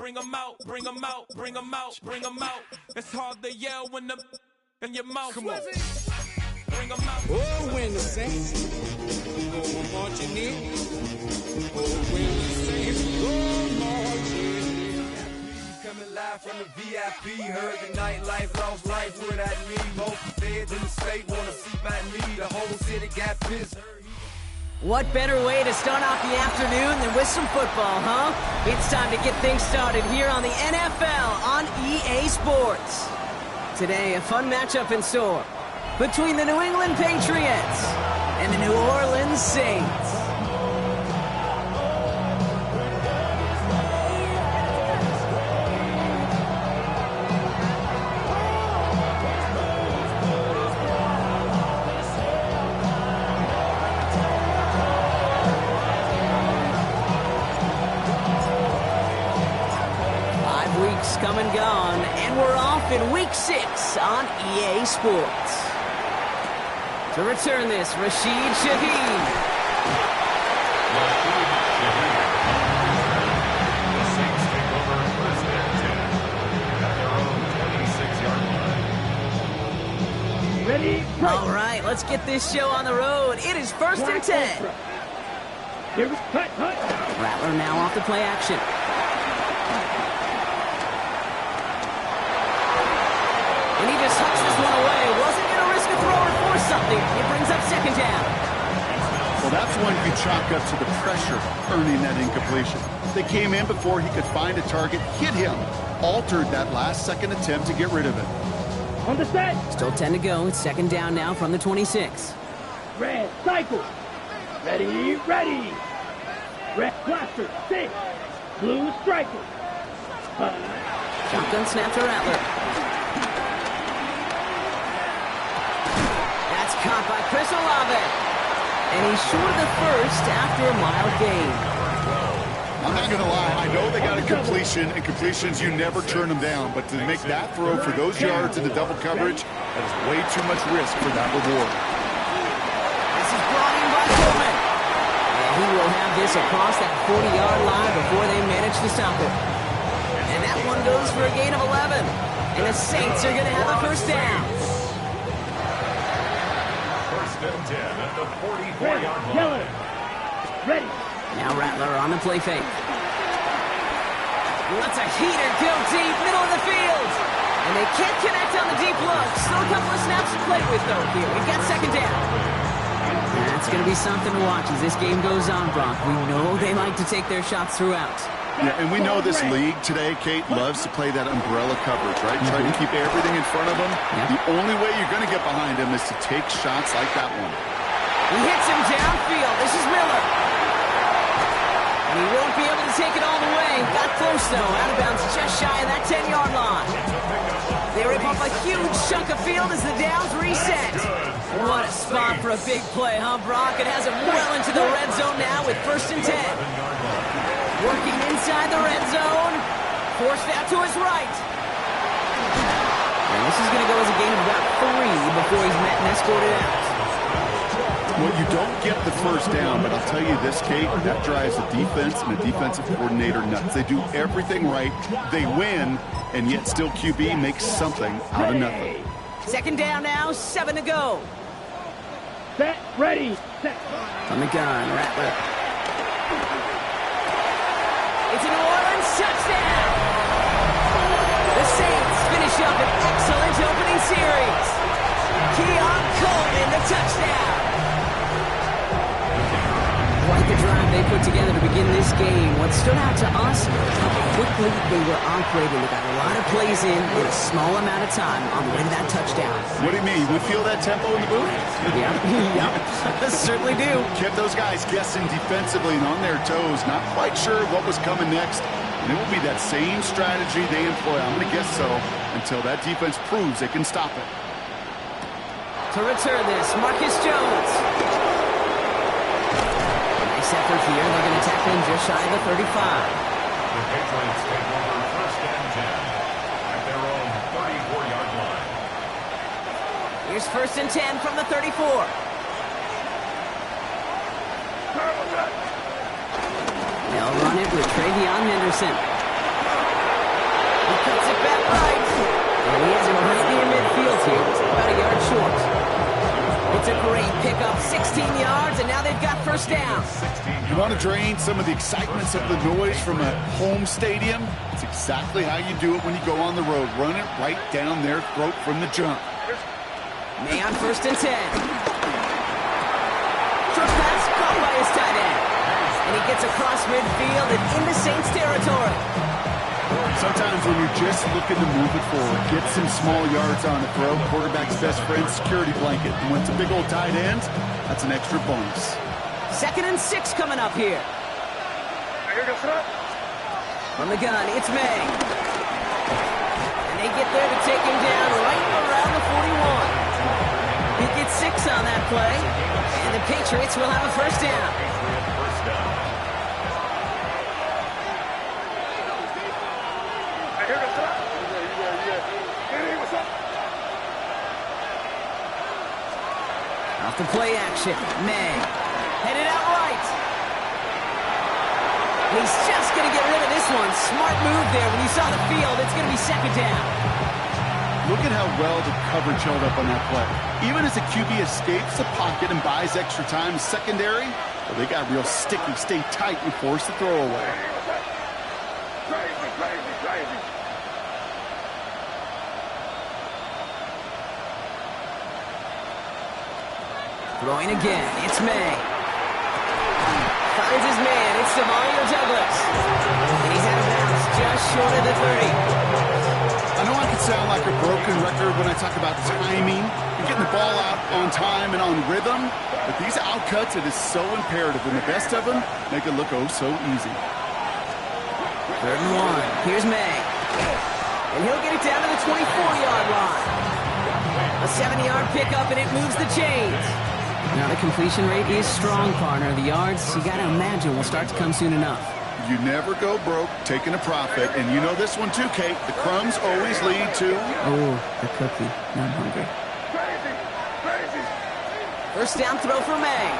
bring them out, bring them out, bring them out, bring them out. It's hard to yell when the in your mouth. Come on. Bring them out. Oh, when the Saints go marching in. Oh, when the Saints go marching in. Coming live from the VIP, heard the nightlife, lost life without me. Most feds in the state wanna see by me. The whole city got pissed. What better way to start off the afternoon than with some football, huh? It's time to get things started here on the NFL on EA Sports. Today, a fun matchup in store between the New England Patriots and the New Orleans Saints. 5 weeks come and gone, and we're off in Week 6 on EA Sports. To return this, Rashid Shaheed. The Saints take over first and 10 at their own 26-yard line. Ready? All right, let's get this show on the road. It is first and 10. Here we cut. Rattler now off the play action. And he just hucks this one away. Wasn't going to risk a throw or force something. It brings up second down. Well, that's one you chalk up to the pressure earning that incompletion. They came in before he could find a target, hit him, altered that last-second attempt to get rid of it. On the set. Still 10 to go. It's second down now from the 26. Red cycle. Ready. Red blaster. 6. Blue striker. Shotgun snap to Rattler. That's caught by Chris Olave. And he's short of the first after a mild gain. I'm not going to lie. I know they got a completion, and completions, you never turn them down. But to make that throw for those yards into double coverage, that is way too much risk for that reward. This is brought in by Coleman. And he will have this across that 40-yard line before they manage to stop it. And that one goes for a gain of 11. And the Saints are going to have a first down. First and 10 at the 44-yard Keller. line. Ready. Now Rattler on the play fake. Let's a heater go deep, middle of the field. And they can't connect on the deep look. Still a couple of snaps to play with, though, here. We've got second down. That's going to be something to watch as this game goes on, Brock. We know they like to take their shots throughout. Yeah, and we know this league today, Kate, loves to play that umbrella coverage, right? Try to keep everything in front of them. The only way you're going to get behind him is to take shots like that one. He hits him downfield. This is Miller. And he won't be able to take it all the way. Got close, though. Out of bounds just shy of that 10-yard line. They rip up a huge chunk of field as the downs reset. What a spot for a big play, huh, Brock? It has him well into the red zone now with first and 10. Working inside the red zone. Forced out to his right. And this is going to go as a gain of about 3 before he's met and escorted out. Well, you don't get the first down, but I'll tell you this, Kate, that drives the defense and the defensive coordinator nuts. They do everything right. They win, and yet still QB makes something out of nothing. Second down now, 7 to go. Set. Ready. Set. On the gun, Rattler. It's a New Orleans touchdown. The Saints finish up an excellent opening series. Keon Coleman, the touchdown. Quite the drive they put together to begin this game. What stood out to us is how quickly they were operating. They got a lot of plays in a small amount of time on the way to that touchdown. What do you mean? We feel that tempo in the booth? Yep, certainly do. Kept those guys guessing defensively and on their toes, not quite sure what was coming next. And it will be that same strategy they employ, I'm going to guess so, until that defense proves they can stop it. To return this, Marcus Jones. Nice effort here. They're going to tackle him just shy of the 35. The Patriots take over first and 10 at their own 34-yard line. Here's first and 10 from the 34. They'll run it with Travion Henderson. He cuts it back right. And he has him right near midfield here. About a yard short. It's a great pickup. 16 yards, and now they've got first down. You want to drain some of the excitements of the noise from a home stadium? It's exactly how you do it when you go on the road. Run it right down their throat from the jump. May on 1st and 10. Short pass caught by his tight end. And he gets across midfield and into Saints territory. Sometimes when you're just looking to move it forward, get some small yards on the throw. Quarterback's best friend, security blanket. And when it's a big old tight end, that's an extra bonus. 2nd and 6 coming up here. From the gun, it's May. And they get there to take him down right around the 41. He gets 6 on that play. And the Patriots will have a first down. Off the play action, May. Headed out right. He's just going to get rid of this one. Smart move there. When you saw the field, it's going to be 2nd down. Look at how well the coverage held up on that play. Even as the QB escapes the pocket and buys extra time, secondary, well, they got real sticky, stay tight, and force the throw away. Crazy. Throwing again, it's May. Finds his man, it's Demario Douglas. And he's out of bounds, just short of the 30. I know I can sound like a broken record when I talk about timing and getting the ball out on time and on rhythm, but these outcuts, it is so imperative, and the best of them make it look oh so easy. 3rd and 1, here's May. And he'll get it down to the 24-yard line. A 7-yard pickup, and it moves the chains. Now the completion rate is strong, partner. The yards, you got to imagine, will start to come soon enough. You never go broke taking a profit, and you know this one too, Kate. The crumbs always lead to... Oh, the cookie. Now I'm hungry. Crazy. First down throw for May.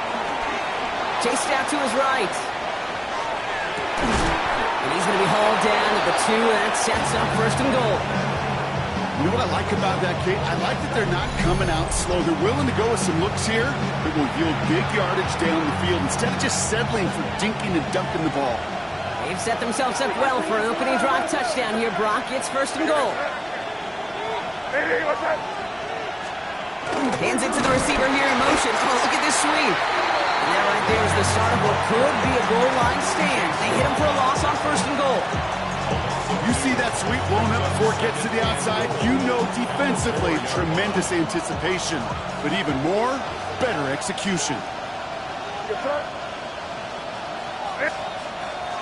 Chased out to his right. And he's going to be hauled down at the 2, and that sets up 1st and goal. You know what I like about that, Kate? I like that they're not coming out slow. They're willing to go with some looks here that will yield big yardage down the field instead of just settling for dinking and dunking the ball. They've set themselves up well for an opening drive touchdown here, Brock. It's 1st and goal. Hey, what's that? Hands it to the receiver here in motion. Oh, look at this sweep. And that right there is the start of what could be a goal line stand. They hit him for a loss on 1st and goal. You see that sweep blown up before it gets to the outside, you know defensively, tremendous anticipation. But even more, better execution.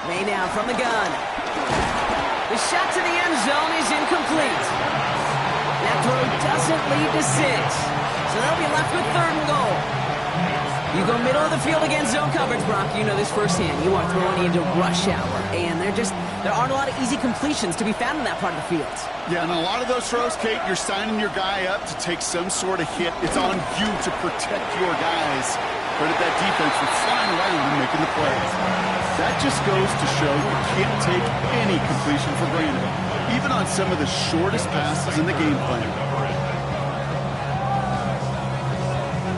May now from the gun. The shot to the end zone is incomplete. That throw doesn't lead to 6. So they'll be left with 3rd and goal. You go middle of the field against zone coverage, Brock. You know this firsthand. You are throwing into rush hour. And there aren't a lot of easy completions to be found in that part of the field. Yeah, and a lot of those throws, Kate, you're signing your guy up to take some sort of hit. It's on you to protect your guys. Credit that defense for flying around and making the play. That just goes to show you can't take any completion for granted, even on some of the shortest passes in the game plan.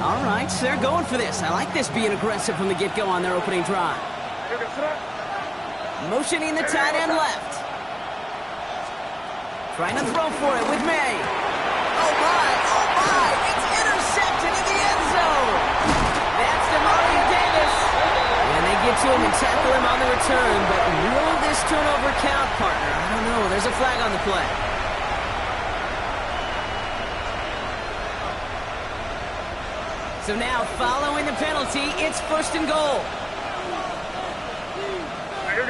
All right, so they're going for this. I like this being aggressive from the get-go on their opening drive. Motioning the tight end left. Trying to throw for it with May. Oh my, it's intercepted in the end zone. That's Demario Davis. And they get to him and tackle him on the return, but will this turnover count, partner? I don't know. There's a flag on the play. So now, following the penalty, it's 1st and goal. Hey,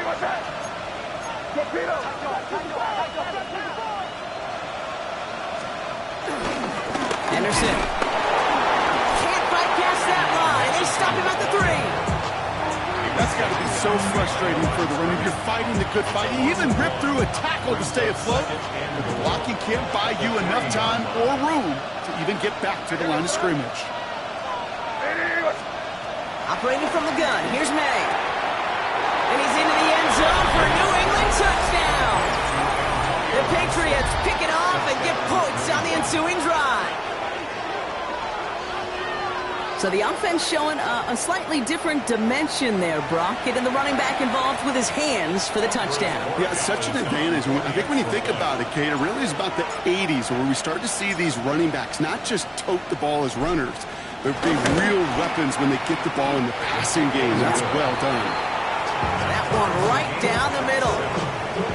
what's that? Torpedo! Henderson. Can't bypass that line. They stop him at the 3. That's got to be so frustrating for the runner. You're fighting the good fight. You even rip through a tackle to stay afloat. But the blocking can't buy you enough time or room to even get back to the line of scrimmage. Operating from the gun, here's May. And he's into the end zone for a New England touchdown. The Patriots pick it off and get points on the ensuing drive. So the offense showing a slightly different dimension there, Brock. Getting the running back involved with his hands for the touchdown. Yeah, it's such an advantage. I think when you think about it, Kate, it really is about the 80s where we start to see these running backs not just tote the ball as runners, but be real weapons when they get the ball in the passing game. That's well done. That one right down the middle.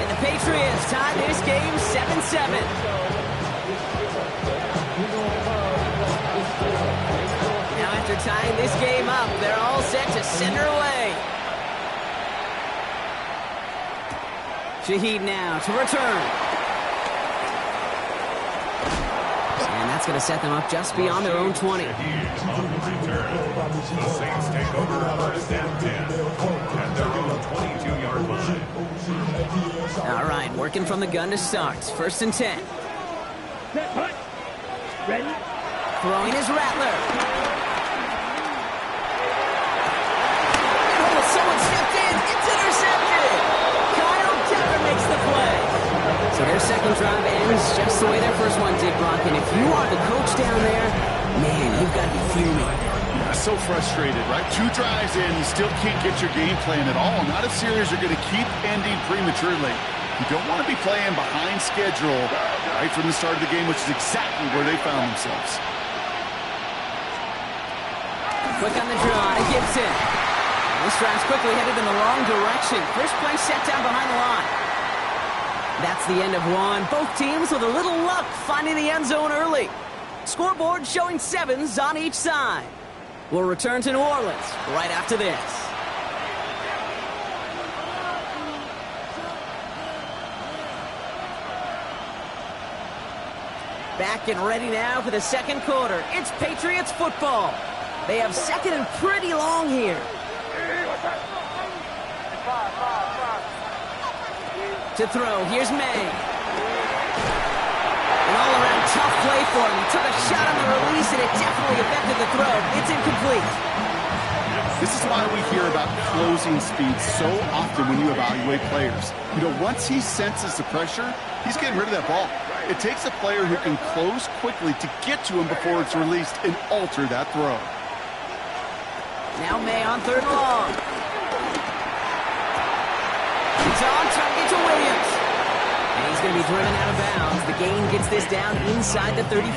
And the Patriots tie this game 7-7. After tying this game up, they're all set to send her away. Shaheed now to return. And that's going to set them up just beyond their own 20. Shaheed on the return. The Saints take over first and 10 at their own 22-yard line. All right, working from the gun to start. First and 10. Set, punt. Ready? Throwing his Rattler. Someone stepped in. It's intercepted. Kyle Decker makes the play. So their second drive ends just the way their first one did, Brock. And if you are the coach down there, man, you've got to be fuming. Yeah, so frustrated, right? 2 drives in, you still can't get your game plan at all. Not a series you're going to keep ending prematurely. You don't want to be playing behind schedule right from the start of the game, which is exactly where they found themselves. Quick on the draw to Gibson. This drive's quickly headed in the wrong direction. First play set down behind the line. That's the end of one. Both teams with a little luck finding the end zone early. Scoreboard showing 7s on each side. We'll return to New Orleans right after this. Back and ready now for the second quarter. It's Patriots football. They have second and pretty long here. To throw, here's May. An all-around tough play for him. He took a shot on the release, and it definitely affected the throw. It's incomplete. This is why we hear about closing speed so often when you evaluate players. You know, once he senses the pressure, he's getting rid of that ball. It takes a player who can close quickly to get to him before it's released and alter that throw. Now May on third and long. It's on target to Williams. And he's going to be driven out of bounds. The gain gets this down inside the 35.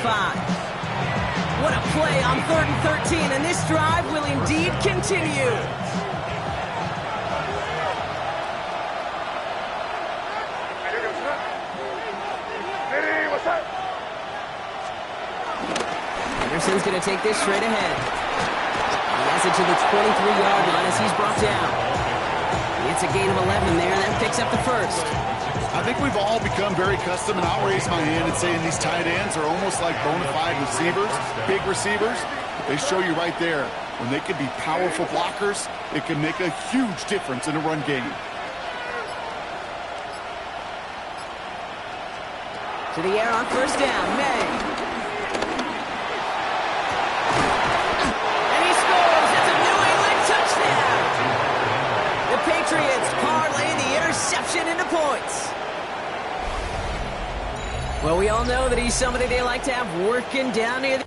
What a play on 3rd and 13, and this drive will indeed continue. Anderson's going to take this straight ahead. He has it to the 23-yard line as he's brought down. It's a gain of 11 there, and that picks up the first. I think we've all become very accustomed, and I'll raise my hand and saying these tight ends are almost like bona fide receivers, big receivers. They show you right there, when they can be powerful blockers, it can make a huge difference in a run game. To the air on first down, May. And he scores! It's a New England touchdown! The Patriots parlay the interception into points. Well, we all know that he's somebody they like to have working down near the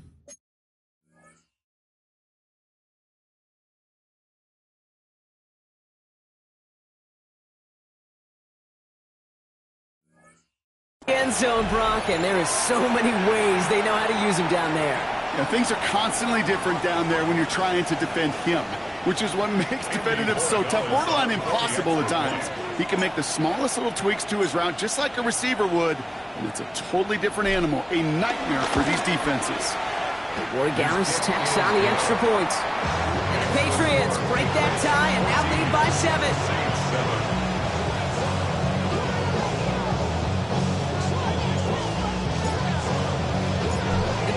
end zone, Brock, and there is so many ways they know how to use him down there. Yeah, things are constantly different down there when you're trying to defend him, which is what makes defending him so tough, borderline impossible at times. He can make the smallest little tweaks to his route just like a receiver would, and it's a totally different animal, a nightmare for these defenses. Ward Gallus tacks on the extra point. And the Patriots break that tie and now lead by 7.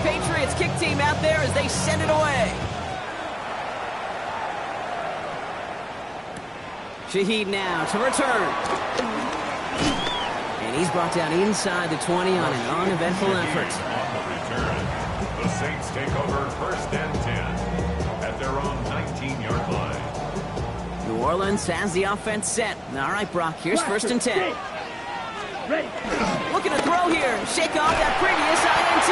Patriots kick team out there as they send it away. Shaheed now to return. And he's brought down inside the 20 on an uneventful effort. On the return, the Saints take over first and 10 at their own 19-yard line. New Orleans has the offense set. All right, Brock, here's 1st and 10. Ready. Looking to throw here. Shake off that previous INT.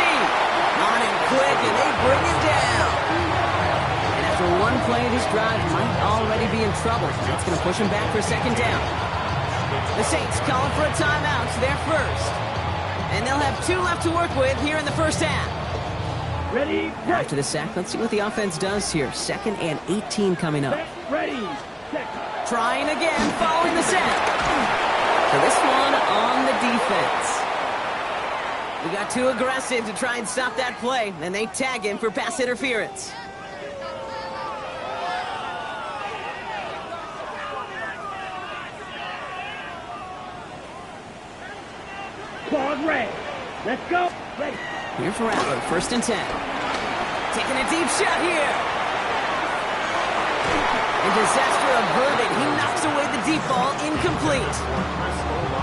On and quick, and they bring it down. And after one play, this drive might already be in trouble. That's going to push him back for 2nd down. The Saints calling for a timeout, so they're first. And they'll have 2 left to work with here in the 1st half. Ready. After the sack, let's see what the offense does here. 2nd and 18 coming up. Ready. Trying again, following the set. So this one on the defense. We got too aggressive to try and stop that play, and they tag him for pass interference. Claude Ray. Let's go. Ready. Here for Rattler, 1st and 10. Taking a deep shot here. And disaster averted. He knocks away the deep ball, incomplete.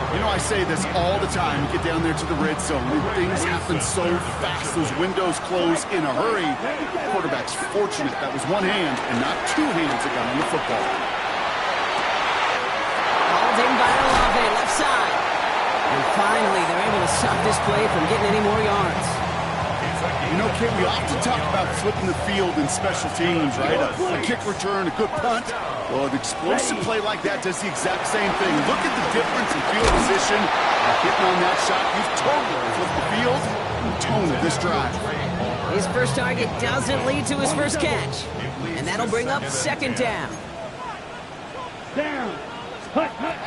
You know, I say this all the time. You get down there to the red zone, and things happen so fast. Those windows close in a hurry. The quarterback's fortunate that was one hand and not 2 hands that got on the football. Called in by Olave, left side. And finally, they're able to stop this play from getting any more yards. You know, Kid, we often talk about flipping the field in special teams, right? A kick return, a good punt. Well, an explosive play like that does the exact same thing. Look at the difference in field position. Getting on that shot, you've totally flipped the field and the tone of this drive. His first target doesn't lead to his first catch. And that'll bring up 2nd down. Down. Hut, hut.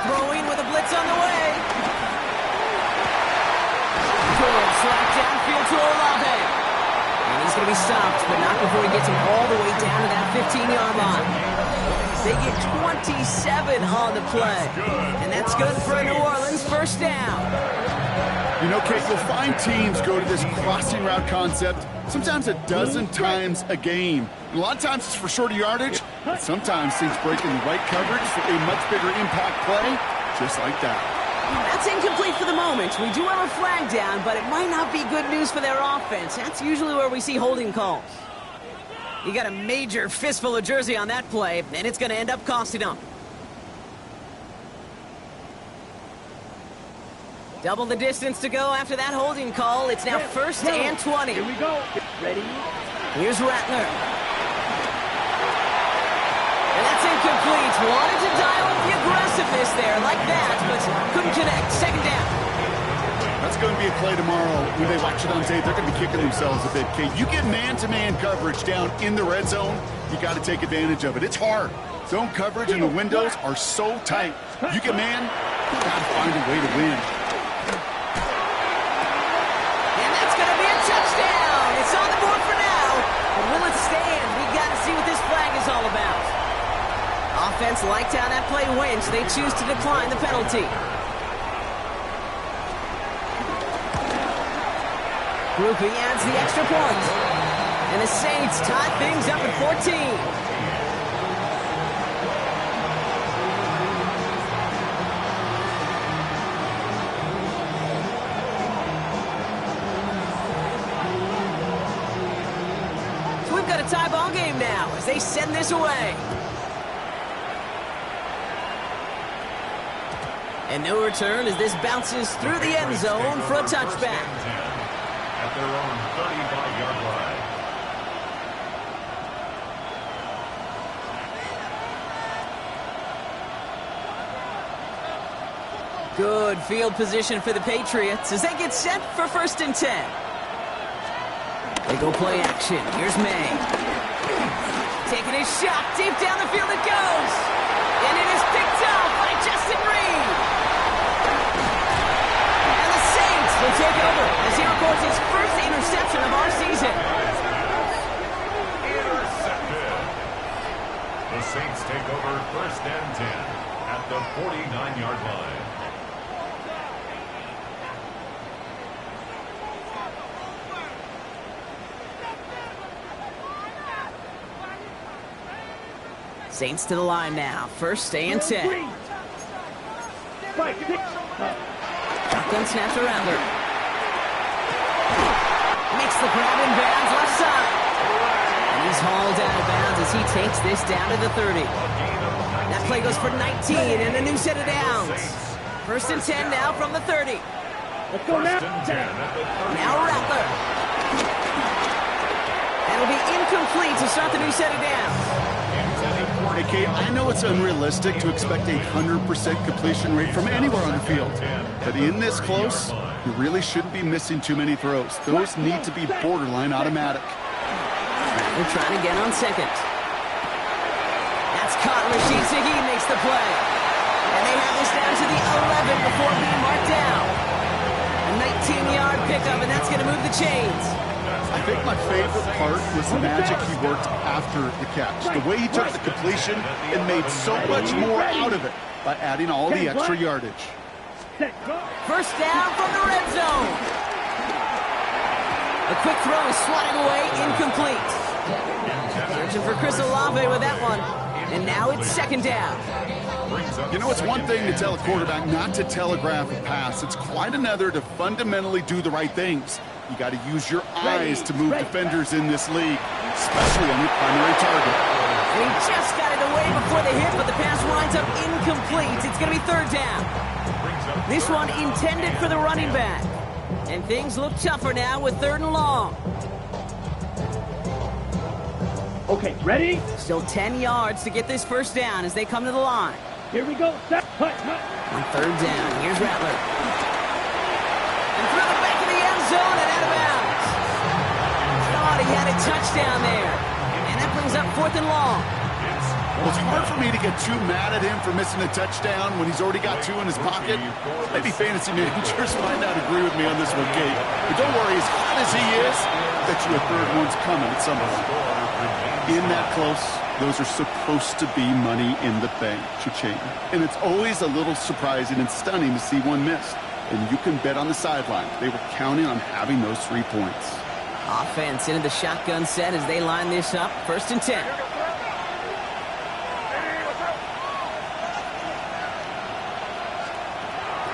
Throwing with a blitz on the way. Good slap downfield to Olave. And he's going to be stopped, but not before he gets him all the way down to that 15-yard line. They get 27 on the play. And that's good for a New Orleans 1st down. You know, Kate, you'll find teams go to this crossing route concept sometimes a dozen times a game. A lot of times it's for shorter yardage, but sometimes things break in the right coverage for a much bigger impact play, just like that. That's incomplete for the moment. We do have a flag down, but it might not be good news for their offense. That's usually where we see holding calls. You got a major fistful of jersey on that play, and it's going to end up costing them. Double the distance to go after that holding call. It's now 1st and 20. Here we go. Ready. Here's Rattler. And that's incomplete. Wanted to dial up the aggressiveness there like that, but couldn't connect. 2nd down. That's going to be a play tomorrow. When they watch it on tape, they're going to be kicking themselves a bit, Kate. You get man-to-man coverage down in the red zone, you got to take advantage of it. It's hard. Zone coverage and the windows are so tight. You get man, you got to find a way to win. And that's going to be a touchdown. It's on the board for now. But will it stand? We got to see what this flag is all about. Offense liked how that play went, so they choose to decline the penalty. Groupie adds the extra point. And the Saints tie things up at 14. So we've got a tie ball game now as they send this away. And no return as this bounces through the end zone for a touchback. At their own 35-yard line. Good field position for the Patriots as they get set for 1st and 10. They go play action. Here's May. Taking his shot. Deep down the field it goes. And it is picked up by Justin Reed. And the Saints will take over as he records his first interception of our season. Intercepted. The Saints take over 1st and 10 at the 49-yard line. Saints to the line now. 1st and 10. Shotgun snap to Rattler. Makes the grab in bounds left side. And he's hauled out of bounds as he takes this down to the 30. A gain of That play goes for 19 and a new set of downs. First and 10 now from the 30. Let's go now. Now Rattler. That'll be incomplete to start the new set of downs. Hey, Kate, I know it's unrealistic to expect a 100% completion rate from anywhere on the field. But in this close, you really shouldn't be missing too many throws. Those need to be borderline automatic. They're trying again on second. That's caught. Rashid Shaheed makes the play. And they have this down to the 11 before being marked down. A 19-yard pickup, and that's going to move the chains. I think my favorite part was the magic he worked after the catch. The way he took the completion and made so much more out of it by adding all the extra yardage. First down from the red zone. A quick throw is swatted away, incomplete. Searching for Chris Olave with that one. And now it's second down. You know, it's one thing to tell a quarterback not to telegraph a pass. It's quite another to fundamentally do the right things. You got to use your eyes to move defenders in this league, especially on your primary target. And he just got it away before the hit, but the pass winds up incomplete. It's going to be third down. This one intended for the running back. And things look tougher now with third and long. Okay, ready? Still 10 yards to get this first down as they come to the line. Here we go. Set. Hut. On third down, here's Rattler. And through the back of the end zone and out of bounds. Thought he had a touchdown there. And that brings up fourth and long. Well, it's hard for me to get too mad at him for missing a touchdown when he's already got two in his pocket. Maybe fantasy managers might not agree with me on this one, Kate. But don't worry, as hot as he is, I bet you a third one's coming at some point. In that close, those are supposed to be money in the bank, cha-ching. And it's always a little surprising and stunning to see one miss. And you can bet on the sideline they were counting on having those 3 points. Offense into the shotgun set as they line this up. First and 10.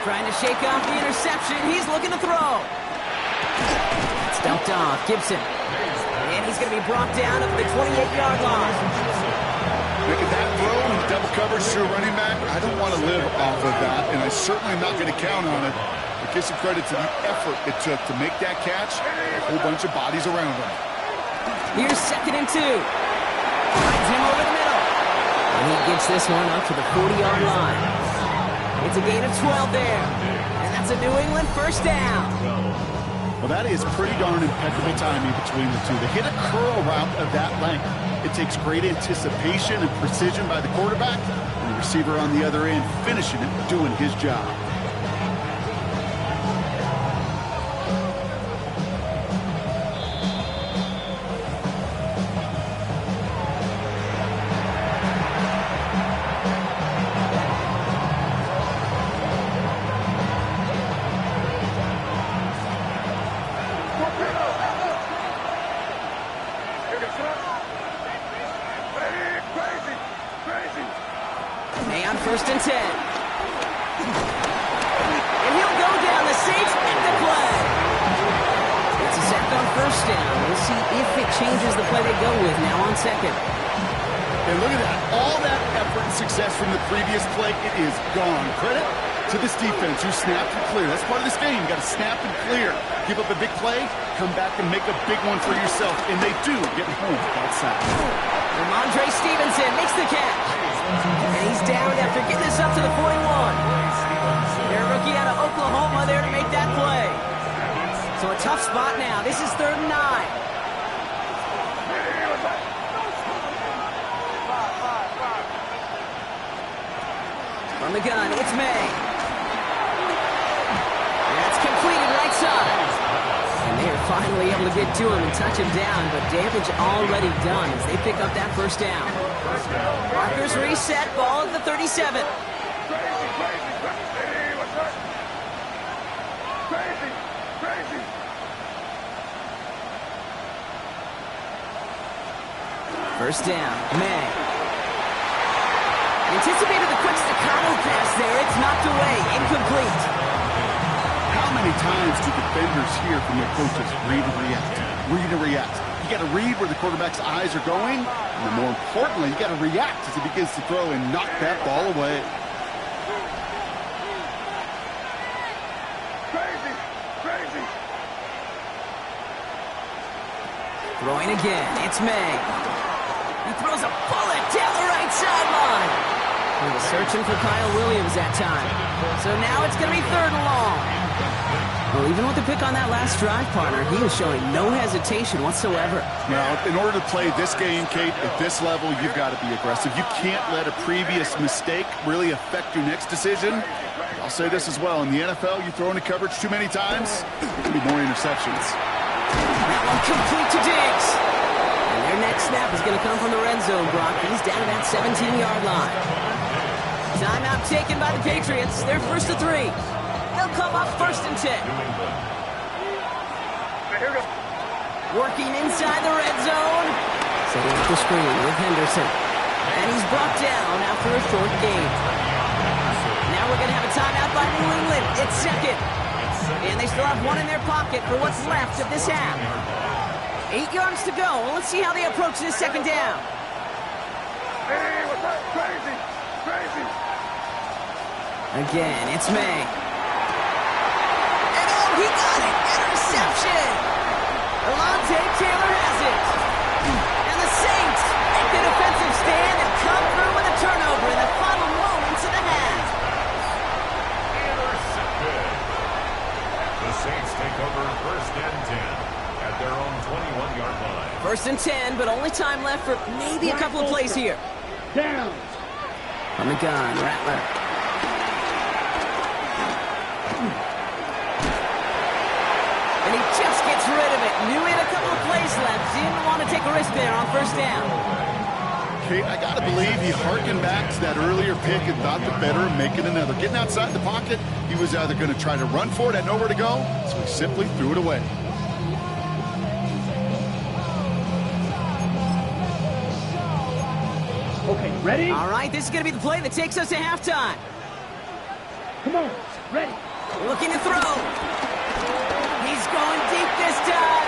Trying to shake off the interception. He's looking to throw. It's dumped off. Gibson. And he's going to be brought down at the 28-yard line. Making that throw in double coverage to a running back, I don't want to live off of that, and I certainly am not going to count on it. But give some credit to the effort it took to make that catch, a whole bunch of bodies around him. Here's second and 2. Finds him over the middle. And he gets this one up to the 40-yard line. It's a gain of 12 there. And that's a New England first down. Well, that is pretty darn impeccable timing between the two. To hit a curl route of that length, it takes great anticipation and precision by the quarterback, and the receiver on the other end finishing it, doing his job. First and 10. And he'll go down. The Saints make the play. It's a sack on first down. We'll see if it changes the play they go with now on second. And look at that. All that effort and success from the previous play, it is gone. Credit to this defense who snapped and cleared. That's part of this game. You got to snap and clear. Give up a big play, come back and make a big one for yourself. And they do get home outside. Ramondre Stevenson makes the catch. And he's down after getting this up to the 41. Their rookie out of Oklahoma there to make that play. So a tough spot now. This is third and 9. From the gun, it's May. That's completed right side. And they are finally able to get to him and touch him down, but damage already done as they pick up that first down. Markers reset, ball at the 37. First down, May. Anticipated the quick staccato pass there. It's knocked away, incomplete. How many times do defenders hear from their coaches, read and react? Read and react. You got to read where the quarterback's eyes are going, and more importantly, you got to react as he begins to throw and knock that ball away. Throwing again, it's May. He throws a bullet down the right sideline. He was searching for Kyle Williams that time. So now it's going to be 3rd and long. Well, even with the pick on that last drive, partner, he was showing no hesitation whatsoever. Now, in order to play this game, Kate, at this level, you've got to be aggressive. You can't let a previous mistake really affect your next decision. I'll say this as well. In the NFL, you throw into coverage too many times, there'll be more interceptions. That one complete to Diggs. And their next snap is going to come from the red zone, Brock. He's down at that 17-yard line. Timeout taken by the Patriots. They're 1st and 3. They'll come up 1st and 10. Working inside the red zone. Setting up the screen with Henderson. And he's brought down after a short gain. Now we're going to have a timeout by New England. It's 2nd. And they still have 1 in their pocket for what's left of this half. 8 yards to go. Well, let's see how they approach this 2nd down. Hey, what's up? Crazy. Again, it's May. And oh, he got it! Interception! Alontae Taylor has it. And the Saints make the defensive stand and come through with a turnover in the final moments of the half. Intercepted. The Saints take over 1st and 10 at their own 21-yard line. 1st and 10, but only time left for maybe a couple of plays here. Down. On the gun, Rattler. And he just gets rid of it. Knew he had a couple of plays left. Didn't want to take a risk there on 1st down. Kate, I got to believe he harkened back to that earlier pick and thought the better of making another. Getting outside the pocket, he was either going to try to run for it, had nowhere to go, so he simply threw it away. Okay, ready? All right, this is going to be the play that takes us to halftime. Come on, ready. Looking to throw. He's going deep this time.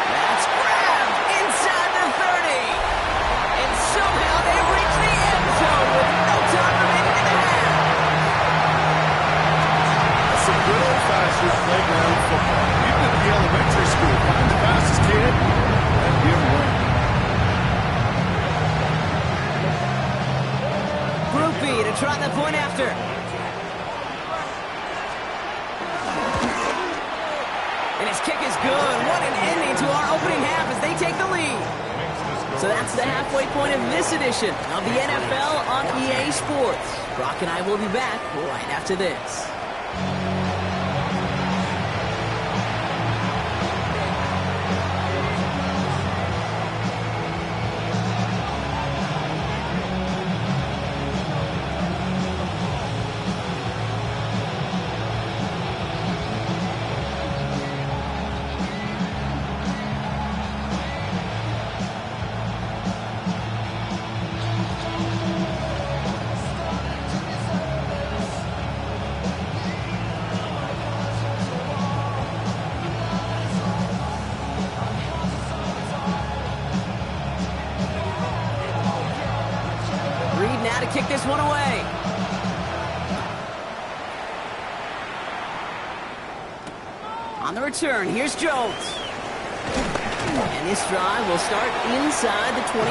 That's grabbed inside the 30. And somehow they reach the end zone with no time remaining in the half. That's some good old-fashioned playground football. Even at the elementary school, find the fastest kid and give him away. Groupie to try the point after. And his kick is good. What an ending to our opening half as they take the lead. So that's the halfway point of this edition of the NFL on EA Sports. Brock and I will be back right after this. Kick this one away. On the return, here's Jones. And this drive will start inside the 25.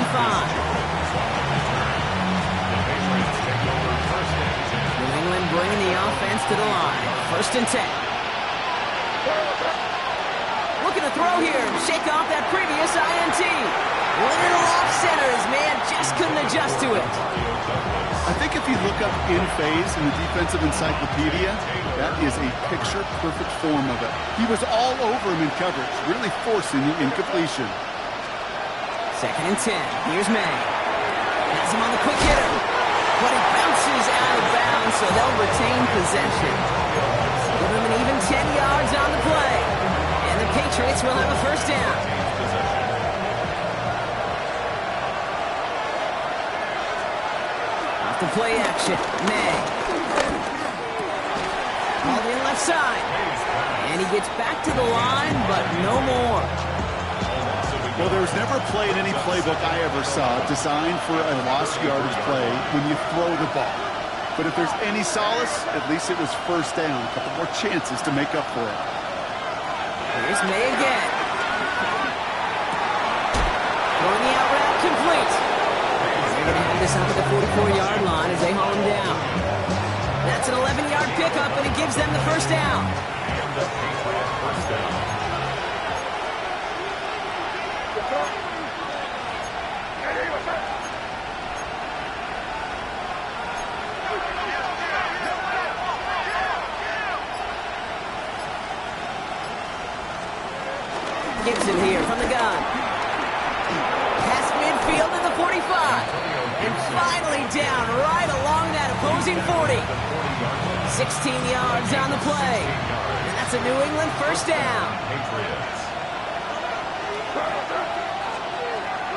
New England bringing the offense to the line. 1st and 10. Looking to throw here. Shake off that previous INT. Little off center. His man just couldn't adjust to it. I think if you look up in phase in the defensive encyclopedia, that is a picture-perfect form of it. He was all over him in coverage, really forcing the incompletion. 2nd and 10. Here's May. Has him on the quick hitter. But he bounces out of bounds, so they'll retain possession. Give him an even 10 yards on the play. And the Patriots will have a 1st down. The play action, May. Called in left side. And he gets back to the line, but no more. Well, there was never a play in any playbook I ever saw designed for a lost yardage play when you throw the ball. But if there's any solace, at least it was first down. A couple more chances to make up for it. Here's May again. Throwing the out route complete. They're going to have this up at the 44-yard line as they haul him down. That's an 11-yard pickup, and it gives them the first down. And the Patriot first down. Gibson here from the gun. Past midfield to the 45. And finally down right along that opposing 40. 16 yards on the play. And that's a New England first down.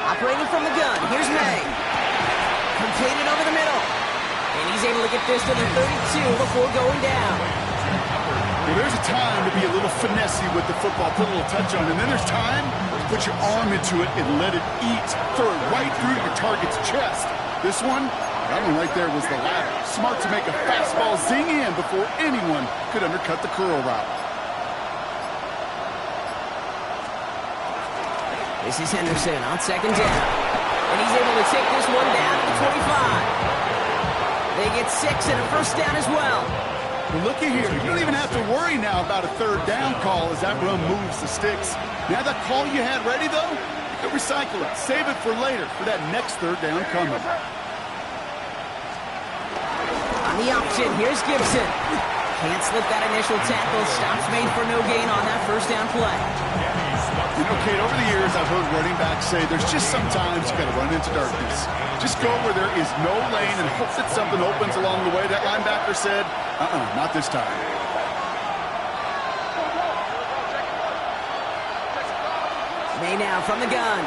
Operating from the gun. Here's May. Completed over the middle. And he's able to get this to the 32 before going down. Well, there's a time to be a little finessey with the football, put a little touch on it. And then there's time to put your arm into it and let it eat. Throw it right through your target's chest. This one, that one right there was the latter. Smart to make a fastball zing in before anyone could undercut the curl route. This is Henderson on second down. And he's able to take this one down to the 25. They get 6 and a first down as well. Well, looky here. You don't even have to worry now about a third down call as that run moves the sticks. Now that call you had ready, though, you can recycle it. Save it for later for that next third down coming. On the option, here's Gibson. Can't slip that initial tackle. Stops made for no gain on that first down play. You know, Kate, over the years, I've heard running backs say there's just sometimes you got to run into darkness. Just go where there is no lane and hope that something opens along the way. That linebacker said, not this time. May now from the gun.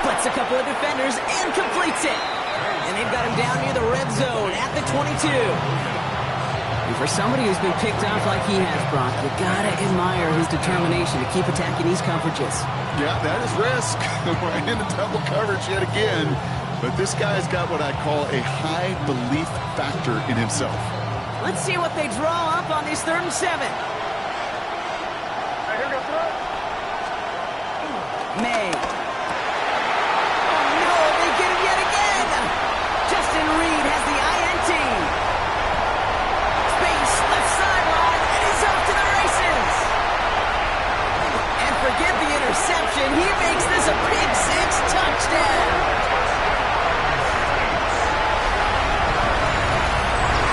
Splits a couple of defenders and completes it. And they've got him down near the red zone at the 22. And for somebody who's been picked off like he has, Brock, you gotta admire his determination to keep attacking these coverages. Yeah, that is risk. We're in a double coverage yet again. But this guy's got what I call a high belief factor in himself. Let's see what they draw up on this 3rd and 7. May. Oh no, they get him yet again. Justin Reed has the INT. Space, left sideline, and he's off to the races. And forget the interception. He makes this a Big 6 touchdown.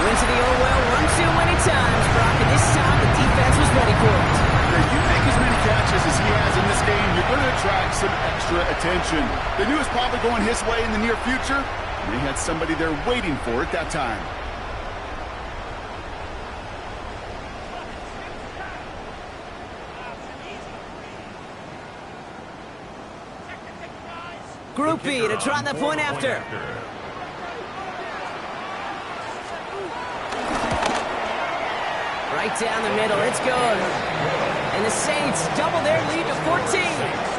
Went to the old well one too many times, Brock, and this time the defense was ready for it. If you make as many catches as he has in this game, you're going to attract some extra attention. They knew it was probably going his way in the near future, and they had somebody there waiting for it that time. Group B to try the point after. Right down the middle, it's good. And the Saints double their lead to 14.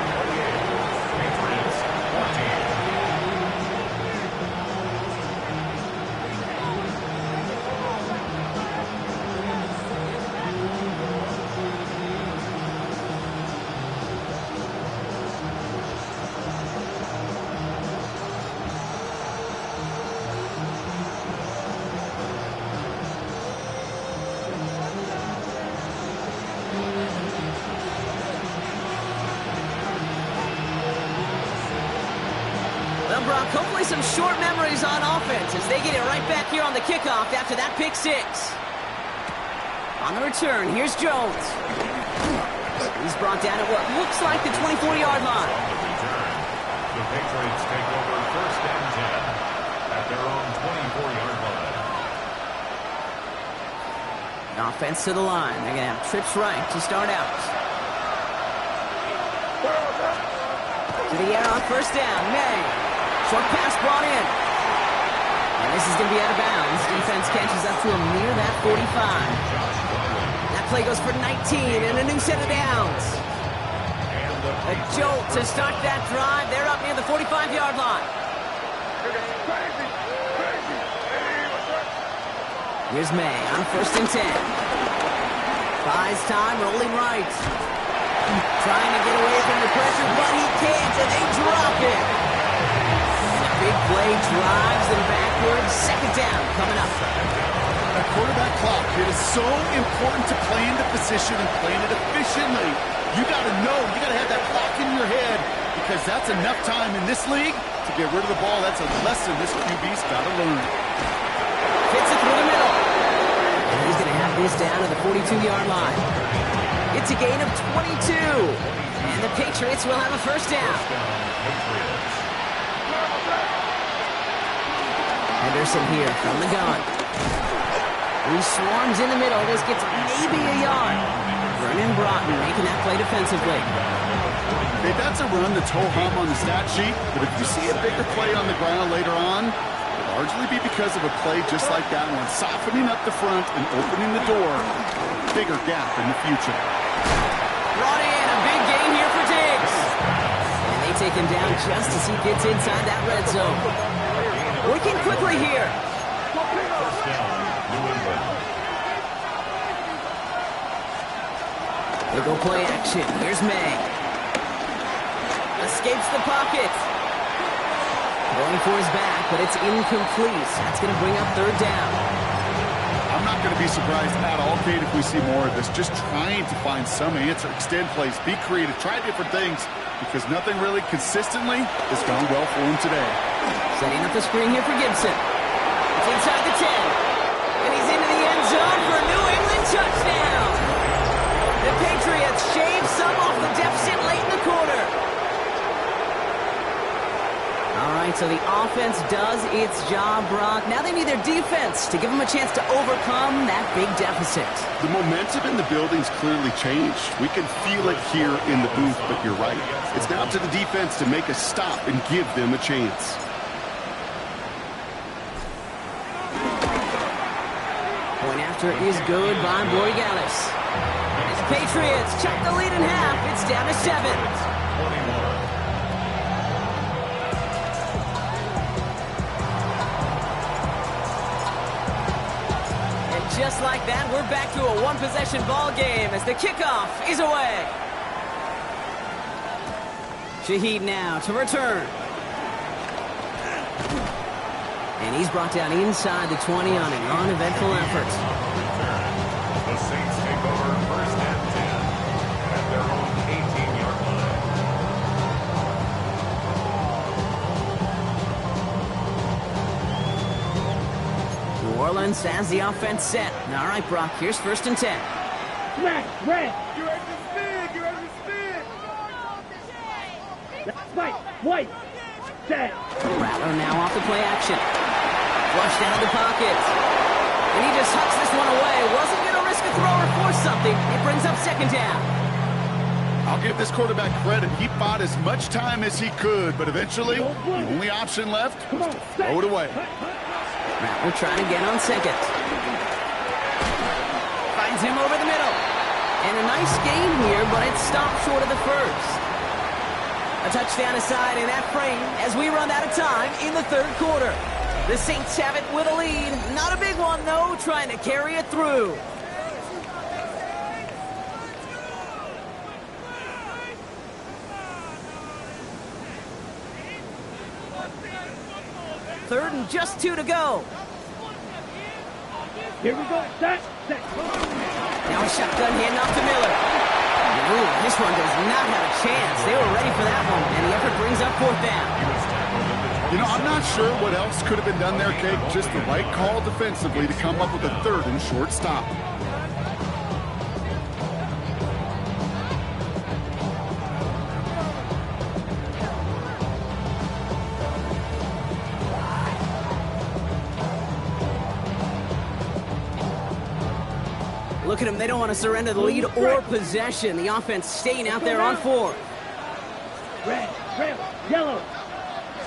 Brock, hopefully some short memories on offense as they get it right back here on the kickoff after that pick 6. On the return, here's Jones. He's brought down at what looks like the 24-yard line. The Patriots take over 1st and 10 at their own 24-yard line. Offense to the line. They're going to have trips right to start out. To the air on 1st down. May. Short pass brought in. And This is going to be out of bounds. Defense catches up to him near that 45. That play goes for 19 and a new set of downs. A jolt to start that drive. They're up near the 45-yard line. Here's May on 1st and 10. Buys time, rolling right. Trying to get away from the pressure, but he can't, and they drop it. And a big play drives them backwards. 2nd down coming up. A quarterback clock. It is so important to play into position and play it efficiently. You got to know, you got to have that clock in your head because that's enough time in this league to get rid of the ball. That's a lesson this QB's got to learn. Fits it through the middle. And he's going to have this down to the 42-yard line. It's a gain of 22. And the Patriots will have a 1st down. Henderson here from the gun. He swarms in the middle. This gets maybe a yard. Vernon Broughton making that play defensively. Hey, that's a run that's ho-hum on the stat sheet, but if you see a bigger play on the ground later on, it'll largely be because of a play just like that one, softening up the front and opening the door. Bigger gap in the future. Brought in a big gain here for Diggs. And they take him down just as he gets inside that red zone. Working quickly here. They go play action. Here's May. Escapes the pocket. Going for his back, but it's incomplete. That's going to bring up 3rd down. I'm not going to be surprised at all, Kate, if we see more of this. Just trying to find some answer, extend plays, be creative, try different things, because nothing really consistently has gone well for him today. Setting up the screen here for Gibson. It's inside the 10. And he's into the end zone for a New England touchdown. The Patriots shave some off the deficit late in the quarter. All right, so the offense does its job, Brock. Now they need their defense to give them a chance to overcome that big deficit. The momentum in the building's clearly changed. We can feel it here in the booth, but you're right. It's now to the defense to make a stop and give them a chance. Point after is good by Borregales. As Patriots check the lead in half, it's down to 7. Just like that, we're back to a one-possession ball game as the kickoff is away. Shaheed now to return. And he's brought down inside the 20 on an uneventful effort. The Saints take over 1st and 10 at their own 18-yard line. New Orleans has the offense set. All right, Brock, here's 1st and 10. Smash, red. You ready to spin? You ready to spin? Let's fight. White. Set. Rattler now off the play action. Flushed out of the pocket. And he just hucks this one away. Wasn't going to risk a throw or force something. It brings up 2nd down. I'll give this quarterback credit. He bought as much time as he could, but eventually, the only option left was to throw it away. Rattler trying again on 2nd. Finds him over the middle. And a nice gain here, but it stopped short of the 1st. A touchdown aside in that frame as we run out of time in the 3rd quarter. The Saints have it with a lead. Not a big one, though, trying to carry it through. Third and just 2 to go. Here we go. Set. Now a shotgun handoff to Miller. Ooh, this one does not have a chance. They were ready for that one, and the effort brings up 4th down. You know, I'm not sure what else could have been done there, Kate. Just the right call defensively to come up with a 3rd and short stop. Look at them. They don't want to surrender the lead or possession. The offense staying out there on 4. Red, yellow.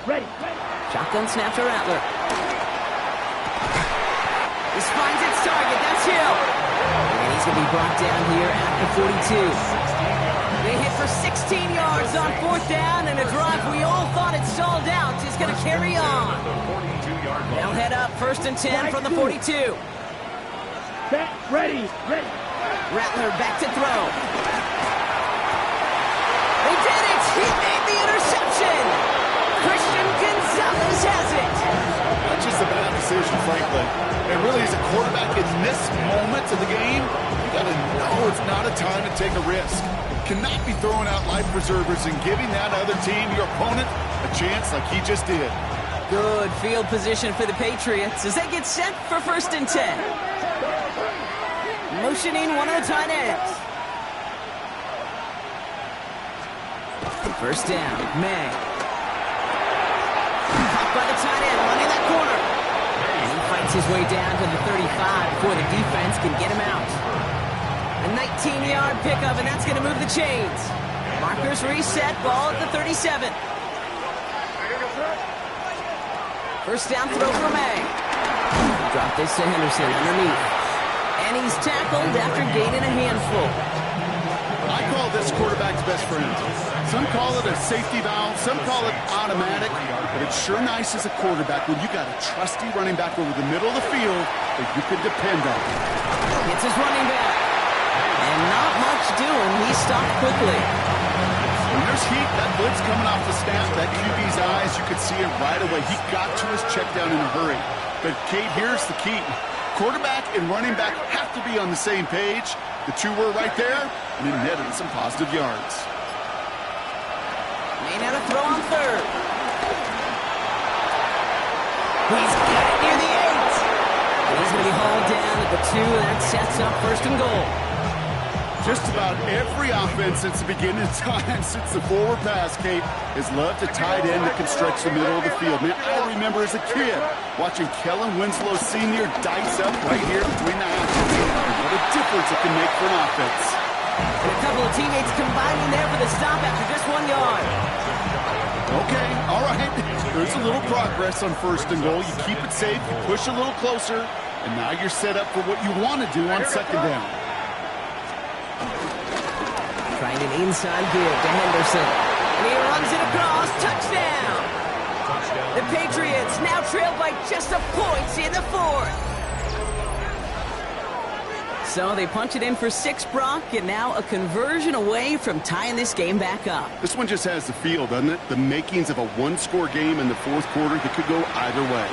Ready. Shotgun snap to Rattler. This finds its target. That's Hill. And he's going to be brought down here at the 42. They hit for 16 yards on 4th down, and a drive we all thought it stalled out is going to carry on. They'll head up 1st and 10 from the 42. Set, ready, ready. Rattler back to throw. They did it! He made the interception! Christian Gonzalez has it! That's just a bad decision, frankly. And really, as a quarterback in this moment of the game, you got to know it's not a time to take a risk. Cannot be throwing out life preservers and giving that other team, your opponent, a chance like he just did. Good field position for the Patriots as they get set for 1st and 10. Motioning one of the tight ends. 1st down, May. Caught by the tight end, running that corner. And he fights his way down to the 35 before the defense can get him out. A 19-yard pickup, and that's going to move the chains. Markers reset, ball at the 37. 1st down throw for May. Drop this to Henderson underneath. And he's tackled after gaining a handful. I call this quarterback's best friend. Some call it a safety valve, some call it automatic, but it's sure nice as a quarterback when you got a trusty running back over the middle of the field that you can depend on. It's his running back. And not much doing. He stopped quickly. When there's heat, that blitz coming off the snap, that QB's eyes, you could see it right away. He got to his check down in a hurry. But, Kate, here's the key. Quarterback and running back have to be on the same page. The two were right there, and it netted some positive yards. May not have thrown on 3rd. He's got it near the 8. And he's going to be hauled down at the 2, and that sets up 1st and goal. Just about every offense since the beginning of time, since the forward pass, Kate, has loved a tight end that can stretch the middle of the field. Man, I remember as a kid watching Kellen Winslow Sr. dice up right here between the hashes. What a difference it can make for an offense. And a couple of teammates combining there for the stop after just 1 yard. Okay, all right. There's a little progress on 1st and goal. You keep it safe, you push a little closer, and now you're set up for what you want to do on 2nd down. Trying an inside give to Henderson. And he runs it across. Touchdown! The Patriots now trail by just a point in the 4th. So they punch it in for 6, Brock, and now a conversion away from tying this game back up. This one just has the feel, doesn't it? The makings of a one-score game in the 4th quarter that could go either way.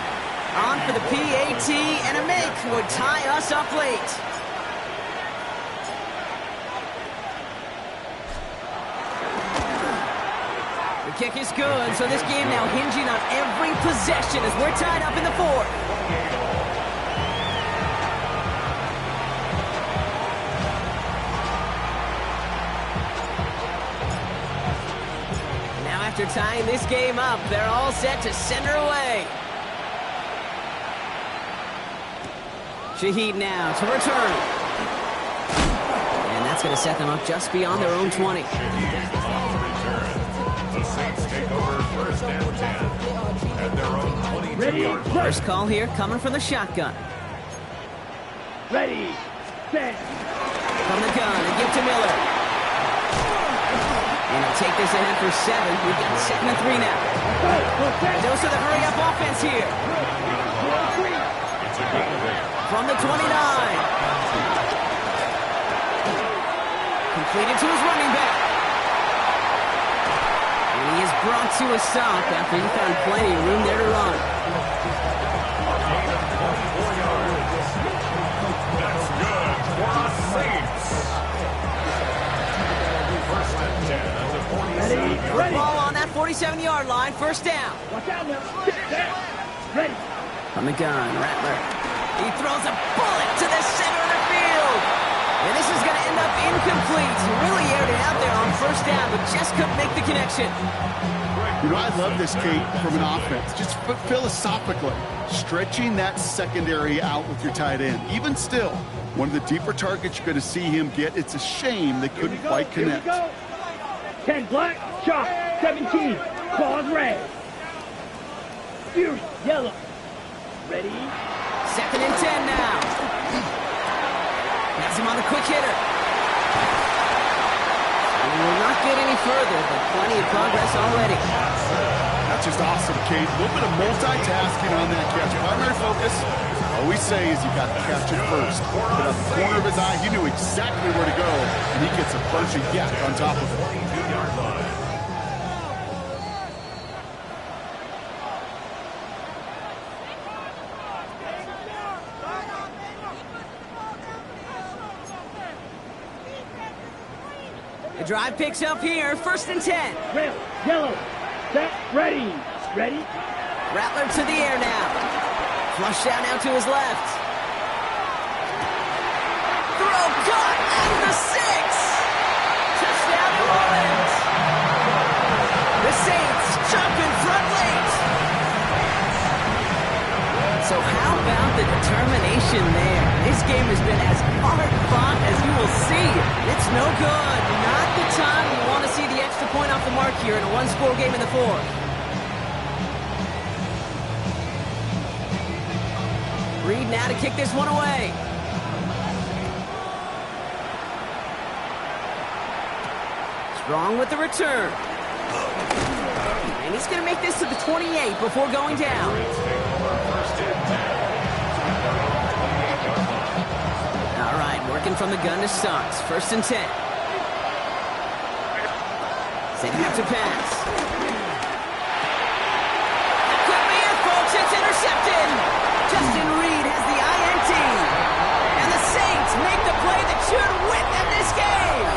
On for the PAT, and a make would tie us up late. The kick is good, so this game now hinging on every possession as we're tied up in the 4th. Now after tying this game up, they're all set to send her away. Shaheed now to return. And that's going to set them up just beyond their own 20. The Saints take over 1st and 10 at their own 22-yard line. First call here coming from the shotgun. Ready, set. From the gun, and give to Miller. And he'll take this ahead for 7. We've got 2nd and 3 now. Dose of the hurry-up offense here. From the 29. Completed to his running back. And he is brought to a stop after he found plenty of room there to run. That's good for the Saints. 1st and 10 at the 47-yard line. Ball on that 47-yard line, 1st down. Watch out now. Set. Ready. From the gun, Rattler. He throws a bullet to the center of the field. And this is going to end up incomplete. He really aired it out there on 1st down, but just couldn't make the connection. You know, I love this, Kate, from an offense. Just philosophically, stretching that secondary out with your tight end. Even still, one of the deeper targets you're going to see him get. It's a shame they couldn't quite connect. 10 black, chalk, 17, claws red. Fierce yellow. Ready, Second and 10 now. Has him on the quick hitter. We will not get any further, but plenty of progress already. That's just awesome, Kate. A little bit of multitasking on that catch. Primary focus, all we say is you got to catch it first. But at the corner of his eye, he knew exactly where to go, and he gets a bunch of yak on top of it. 22-yard line. The drive picks up here, first and 10. Red, yellow, set, ready. Ready? Rattler to the air now. Flush down now to his left. Throw caught at the 6. Touchdown New Orleans. The Saints jump in front late. So how about the determination there? This game has been as hard-fought as you will see. It's no good. Not the time you want to see the extra point off the mark here in a one-score game in the fourth. Reed now to kick this one away. Strong with the return. And he's going to make this to the 28 before going down. All right, working from the gun to start. First and 10. Setting up to pass. That could be it, folks. It's intercepted. Justin Reed has the INT. And the Saints make the play that should win them this game.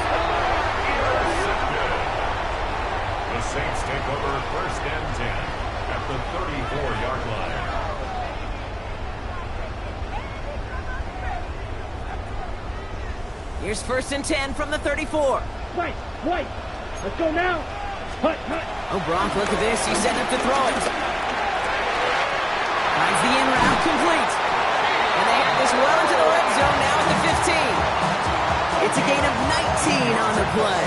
The Saints take over first and 10 at the 34-yard line. Here's first and 10 from the 34. White, white. Let's go now. Hut, hut. Oh, Bronk, look at this. He's setting up to throw it. Finds the in route complete. And they have this well into the red zone now at the 15. It's a gain of 19 on the play.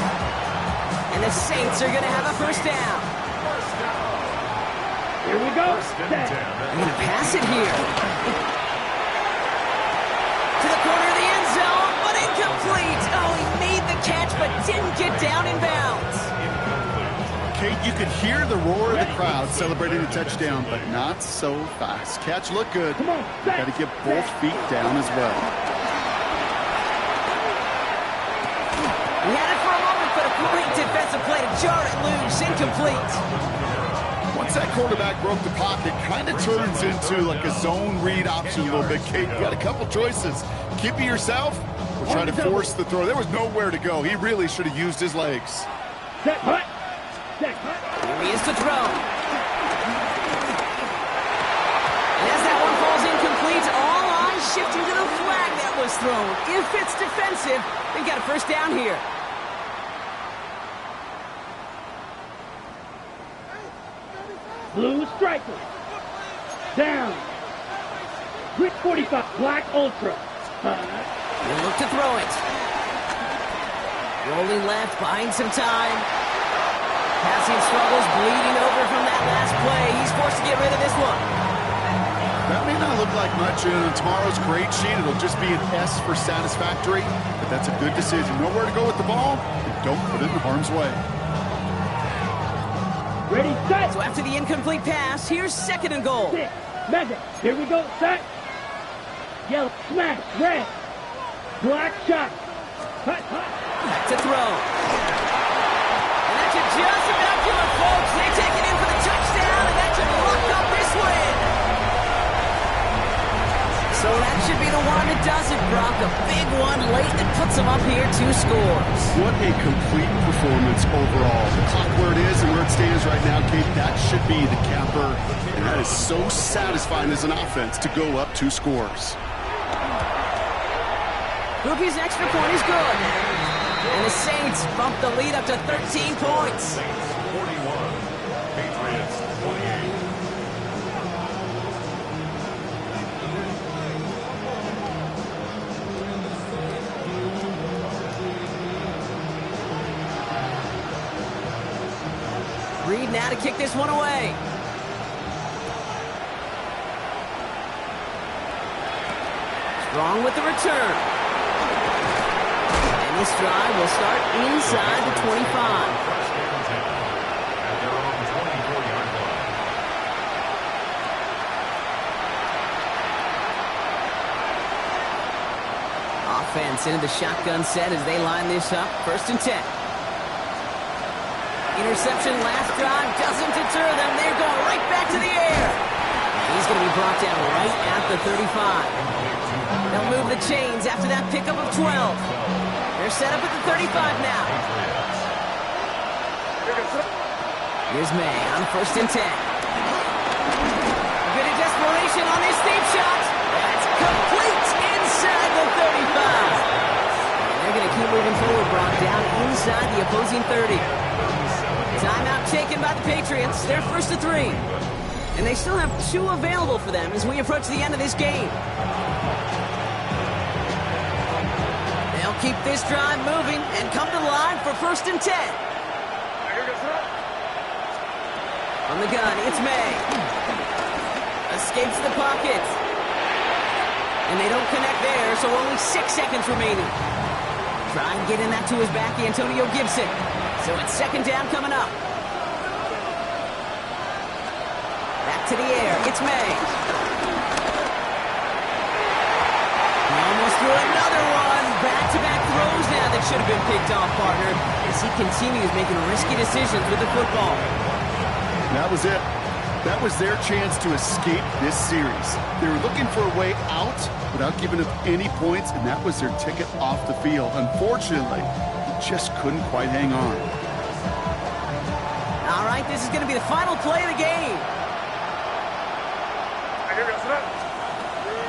And the Saints are going to have a first down. Here we go. They're going to pass it here. To the corner of the end zone, but incomplete. Oh, he made the catch, but didn't get down in bounds. Kate, you could hear the roar of the crowd celebrating the touchdown, but not so fast. Catch looked good. Come on, Got to get both feet down as well. He had it for a moment, but a great defensive play to jar it loose. Incomplete. Once that quarterback broke the pocket, kind of turns into like a zone read option a little bit. Kate, you got a couple choices. Keep it yourself or try to force the throw. There was nowhere to go. He really should have used his legs. Set, hut. Set, hut. Here he is to throw. And as that one falls incomplete, all eyes shifting to the flag that was thrown. If it's defensive, they've got a first down here. Blue striker. Down. Grit 45. Black ultra. He'll look to throw it. Rolling left, buying some time. Passing struggles, bleeding over from that last play. He's forced to get rid of this one. That may not look like much in tomorrow's grade sheet. It'll just be an S for satisfactory, but that's a good decision. Nowhere to go with the ball, and don't put it in harm's way. Ready, set. So after the incomplete pass, here's second and goal. 6. Magic. Here we go. Set. Yellow. Smash. Red. Black shot. Hut, hut. Back to throw. And that should just about do it, folks. They take it in for the touchdown, and that should lock up this win. So that should be the one that does it, Brock. A big one late that puts them up here 2 scores. What a complete performance overall. The clock where it is and where it stands right now, Kate, that should be the capper. And that is so satisfying as an offense to go up 2 scores. Groupie's extra point is good. And the Saints bump the lead up to 13 points. Saints 41, Patriots 28. Reed now to kick this one away. Strong with the return. And this drive will start inside the 25. First and 10 at their own 24-yard line. Offense into the shotgun set as they line this up. First and 10. Interception last drive doesn't deter them. They're going right back to the air. And he's going to be brought down right at the 35. They'll move the chains after that pickup of 12. They're set up at the 35 now. Here's May on first and 10. A bit of desperation on this deep shot. That's complete inside the 35. And they're going to keep moving forward, Brock, down inside the opposing 30. Timeout taken by the Patriots. They're first to 3. And they still have 2 available for them as we approach the end of this game. They'll keep this drive moving and come to the line for first and 10. On the gun, it's May. Escapes the pocket. And they don't connect there, so only 6 seconds remaining. Try and get in that to his back, Antonio Gibson. So it's second down coming up. Back to the air, it's May. He almost threw another one. Back-to-back throws now that should have been picked off, partner, as he continues making risky decisions with the football. That was it. That was their chance to escape this series. They were looking for a way out without giving up any points, and that was their ticket off the field. Unfortunately, just couldn't quite hang on. All right, this is going to be the final play of the game.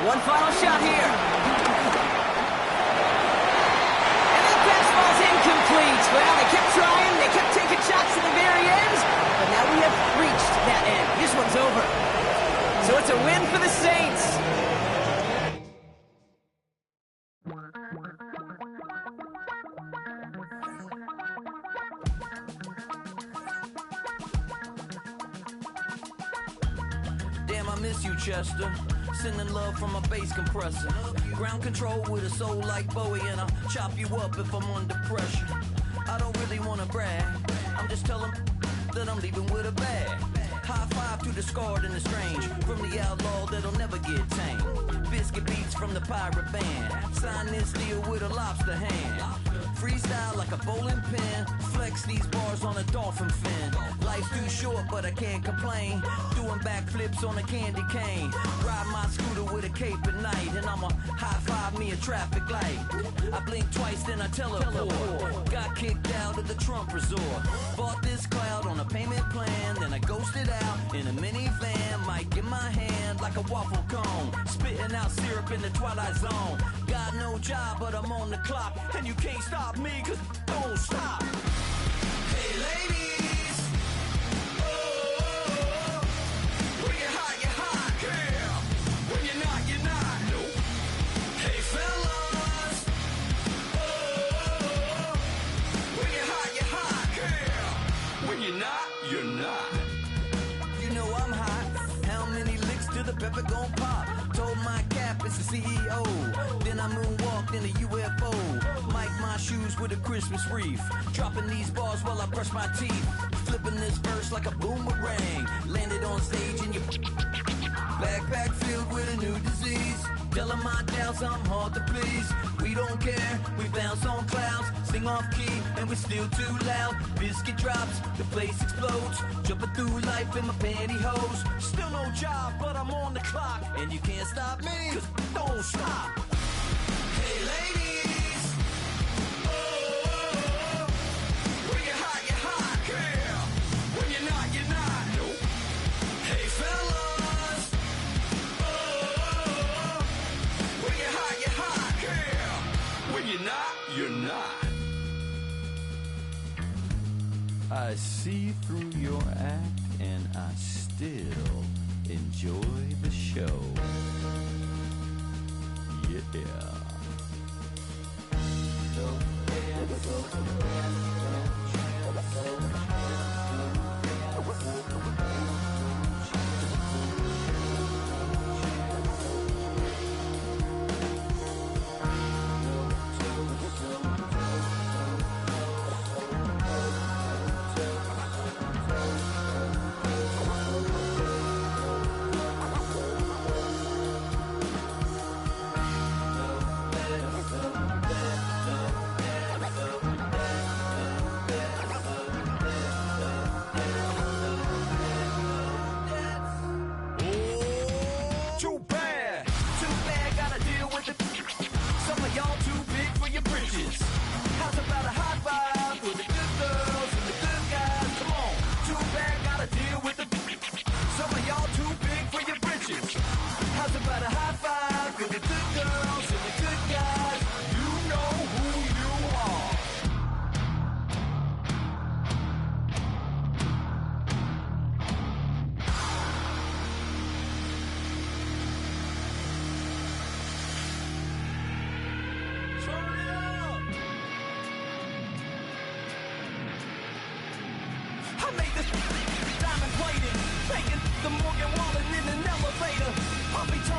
One final shot here. And the fastball's incomplete. Well, they kept trying. They kept taking shots to the very end. But now we have reached that end. This one's over. So it's a win for the Saints. Damn, I miss you, Chester. Sending love from a bass compressor. Ground control with a soul like Bowie, and I'll chop you up if I'm under pressure. I don't really want to brag. I'm just telling that I'm leaving with a bag. High five to the scarred and the strange. From the outlaw that'll never get tamed. Biscuit beats from the pirate band. Sign this deal with a lobster hand. Freestyle like a bowling pin. Flex these bars on a dolphin fin. Life's too short, but I can't complain. Doing backflips on a candy cane. Ride my scooter with a cape at night. And I'ma high five me a traffic light. I blink twice, then I teleport. Got kicked out of the Trump resort. Bought this cloud on a payment plan. Then I ghosted out in a minivan. Mic in my hand like a waffle cone. Spitting out syrup in the twilight zone. Got no job, but I'm on the clock. And you can't stop me, cause don't stop. Hey ladies, oh, when you're hot, girl. When you're not, nope. Hey fellas, oh, when you're hot, girl. When you're not, you're not. You know I'm hot. How many licks till the pepper gon' pop? Told my cap it's the CEO. Then I moonwalked in a UFO. Mic my shoes with a Christmas wreath. Dropping these bars while I brush my teeth. Flipping this verse like a boomerang. Landed on stage in your backpack filled with a new disease. Telling my doubts I'm hard to please. We don't care, we bounce on clouds. Sing off key and we're still too loud. Biscuit drops, the place explodes. Jumping through life in my pantyhose. Still no job, but I'm on the clock. And you can't stop me, cause don't stop. Hey ladies, oh, when you're hot, girl. When you're not, nope. Hey fellas, oh, when you're hot, girl. When you're not, you're not. I see through your act and I still enjoy the show. Yeah.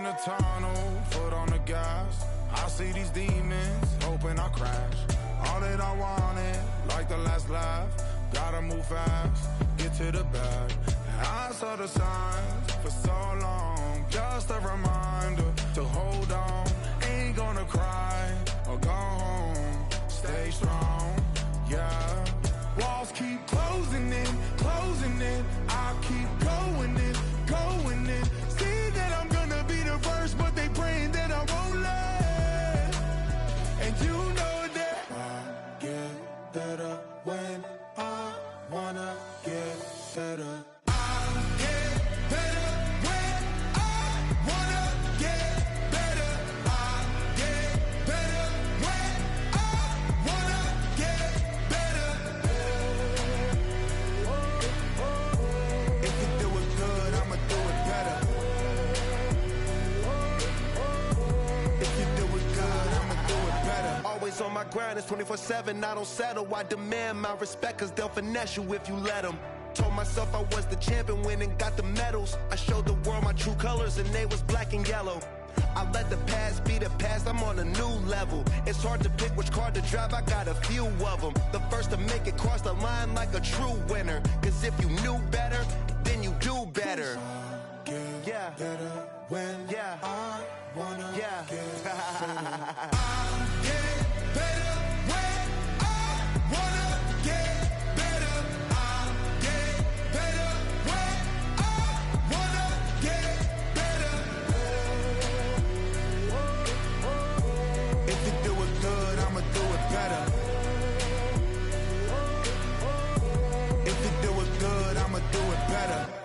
in the tunnel, foot on the gas. I see these demons, hoping I crash. All that I wanted, like the last laugh. Gotta move fast, get to the bag. I saw the signs for so long. Just a reminder to hold on. Ain't gonna cry or go home. Stay strong, yeah. Walls keep closing in, closing in. I keep going in, going in. See that I'm gonna be the first, but they praying that I won't let. And you know that I get better when I wanna get better. On my grind, it's 24/7, I don't settle. I demand my respect, cause they'll finesse you if you let them. Told myself I was the champion, went and got the medals. I showed the world my true colors and they was black and yellow. I let the past be the past, I'm on a new level. It's hard to pick which car to drive, I got a few of them. The first to make it cross the line like a true winner. Cause if you knew better, then you do better. Yeah, better when I wanna get better.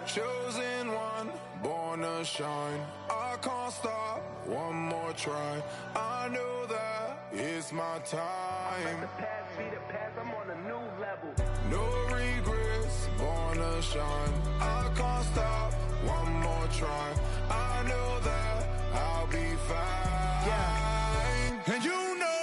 Chosen one, born to shine. I can't stop, one more try. I know that it's my time. The past be the past, I'm on a new level. No regrets, born to shine. I can't stop, one more try. I know that I'll be fine. Yeah. And you know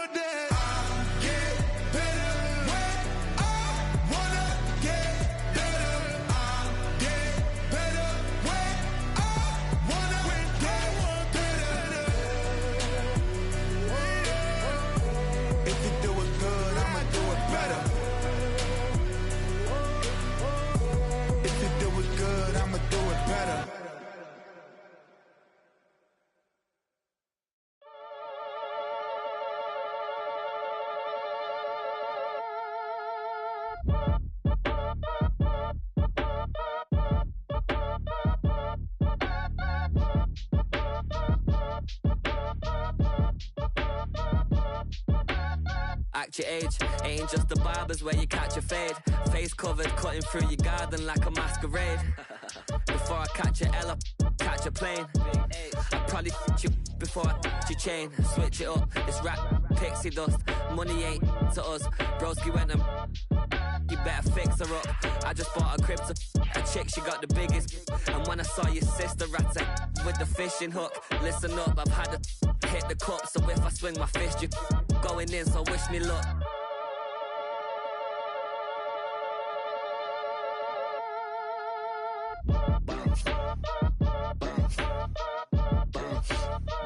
Act your age, ain't just the barbers where you catch a fade. Face covered, cutting through your garden like a masquerade. Before I catch a L, catch a plane. I'd probably f*** you before I f*** your chain. Switch it up, it's rap, pixie dust. Money ain't to us. Broski went and you better fix her up. I just bought a crib to a chick, she got the biggest. And when I saw your sister rat with the fishing hook, listen up, I've had to hit the cup. So if I swing my fist, you going in, so wish me luck.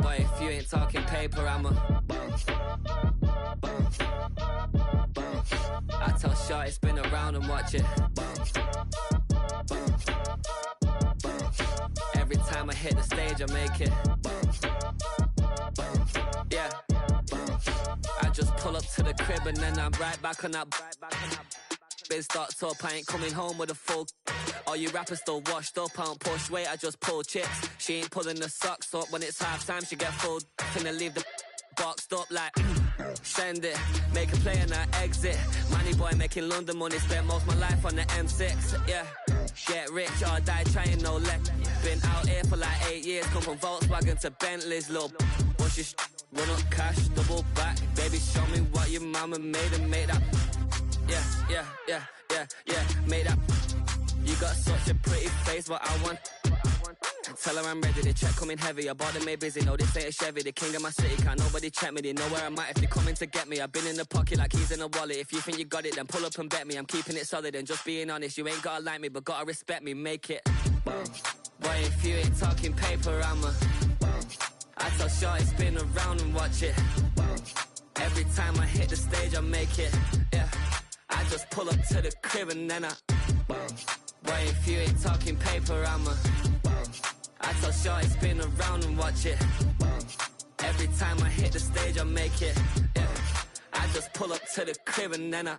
Boy, if you ain't talking paper, I'm a I tell Shorty spin around and watch it. Every time I hit the stage, I make it. Yeah. I just pull up to the crib and then I'm right back on that. Biz starts up, I ain't coming home with a full. All you rappers still washed up, I don't push weight, I just pull chips. She ain't pulling the socks up, when it's half time she get full. Finna leave the boxed up like send it, make a play and I exit. Money boy making London money, spent most of my life on the M6. Yeah, get rich or die trying, no let. Been out here for like 8 years, come from Volkswagen to Bentley's, little push your run up cash, double back. Baby, show me what your mama made and make that. Yeah, made that. You got such a pretty face, but I want. Tell her I'm ready, the check coming heavy. I bought them made busy, no, this ain't a Chevy. The king of my city, can't nobody check me. They know where I'm at if they coming to get me. I've been in the pocket like he's in a wallet. If you think you got it, then pull up and bet me. I'm keeping it solid and just being honest. You ain't gotta like me, but gotta respect me, make it. Boy, if you ain't talking paper, I'm a tell Shorty spin around and watch it. Every time I hit the stage, I make it. Yeah, I just pull up to the crib and then boy, if you ain't talking paper, I tell Shorty spin around and watch it. Every time I hit the stage, I make it. Yeah, I just pull up to the crib and then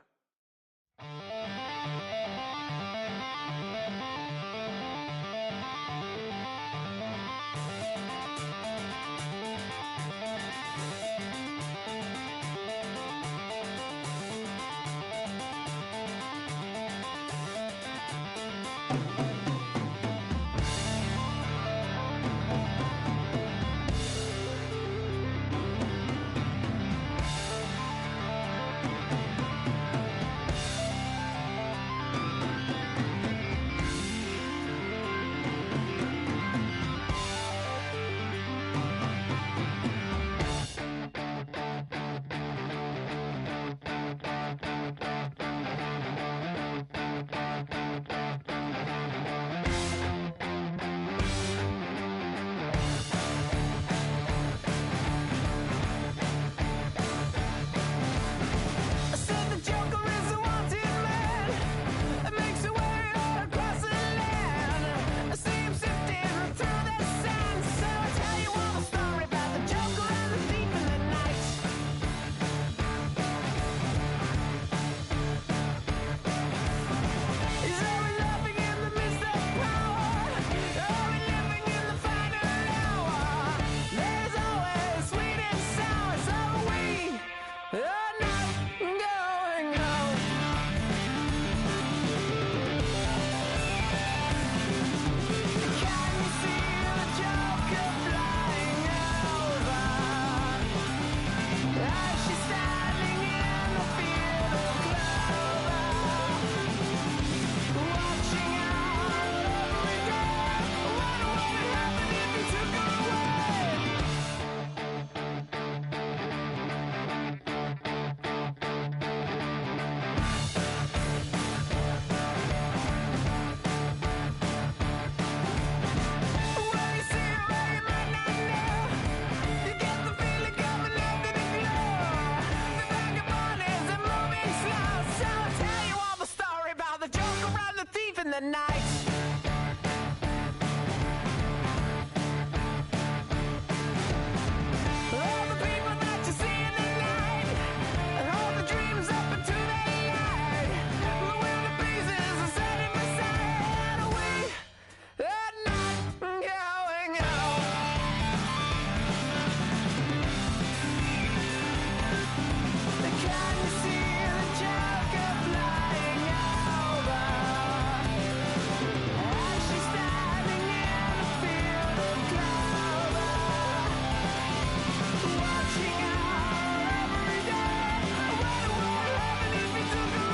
the night. All the people that you see in the night, and all the dreams up into the light. The winter breezes are setting beside. We are not going out. Can you see the Joker flying over? As she's standing in a field of clover, watching out every day. What would happen if we took her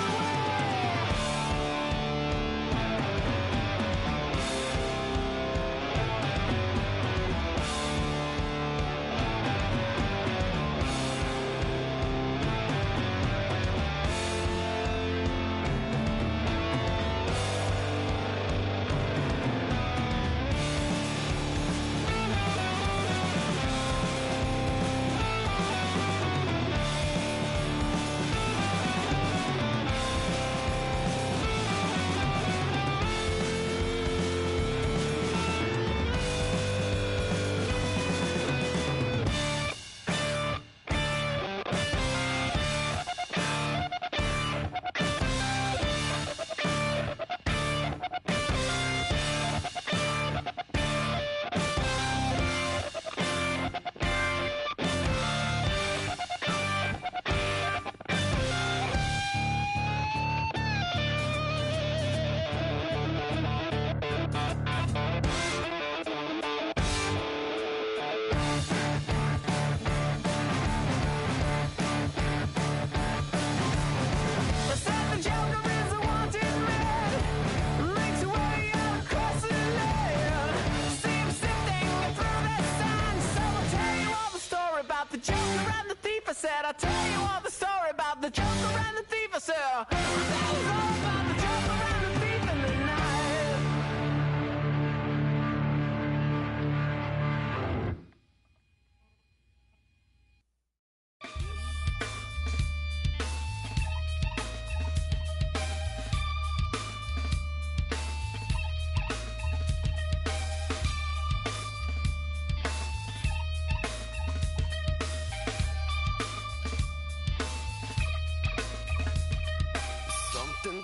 I'll tell you all the story about the Joker and the thief. I said, that was all about the Joker and the thief in the night.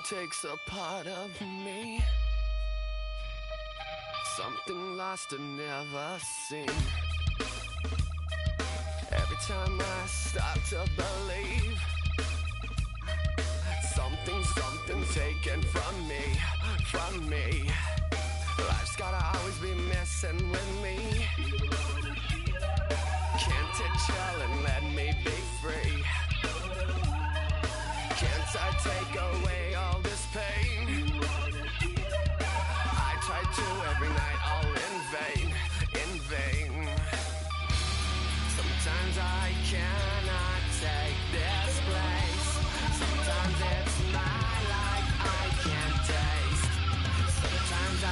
takes a part of me. Something lost and never seen. Every time I start to believe, something taken from me. Life's gotta always be messing with me. Can't it chill and let me be free? Can't I take away all this pain? I try to every night, all in vain. Sometimes I cannot take this place. Sometimes it's my life I can't taste. Sometimes I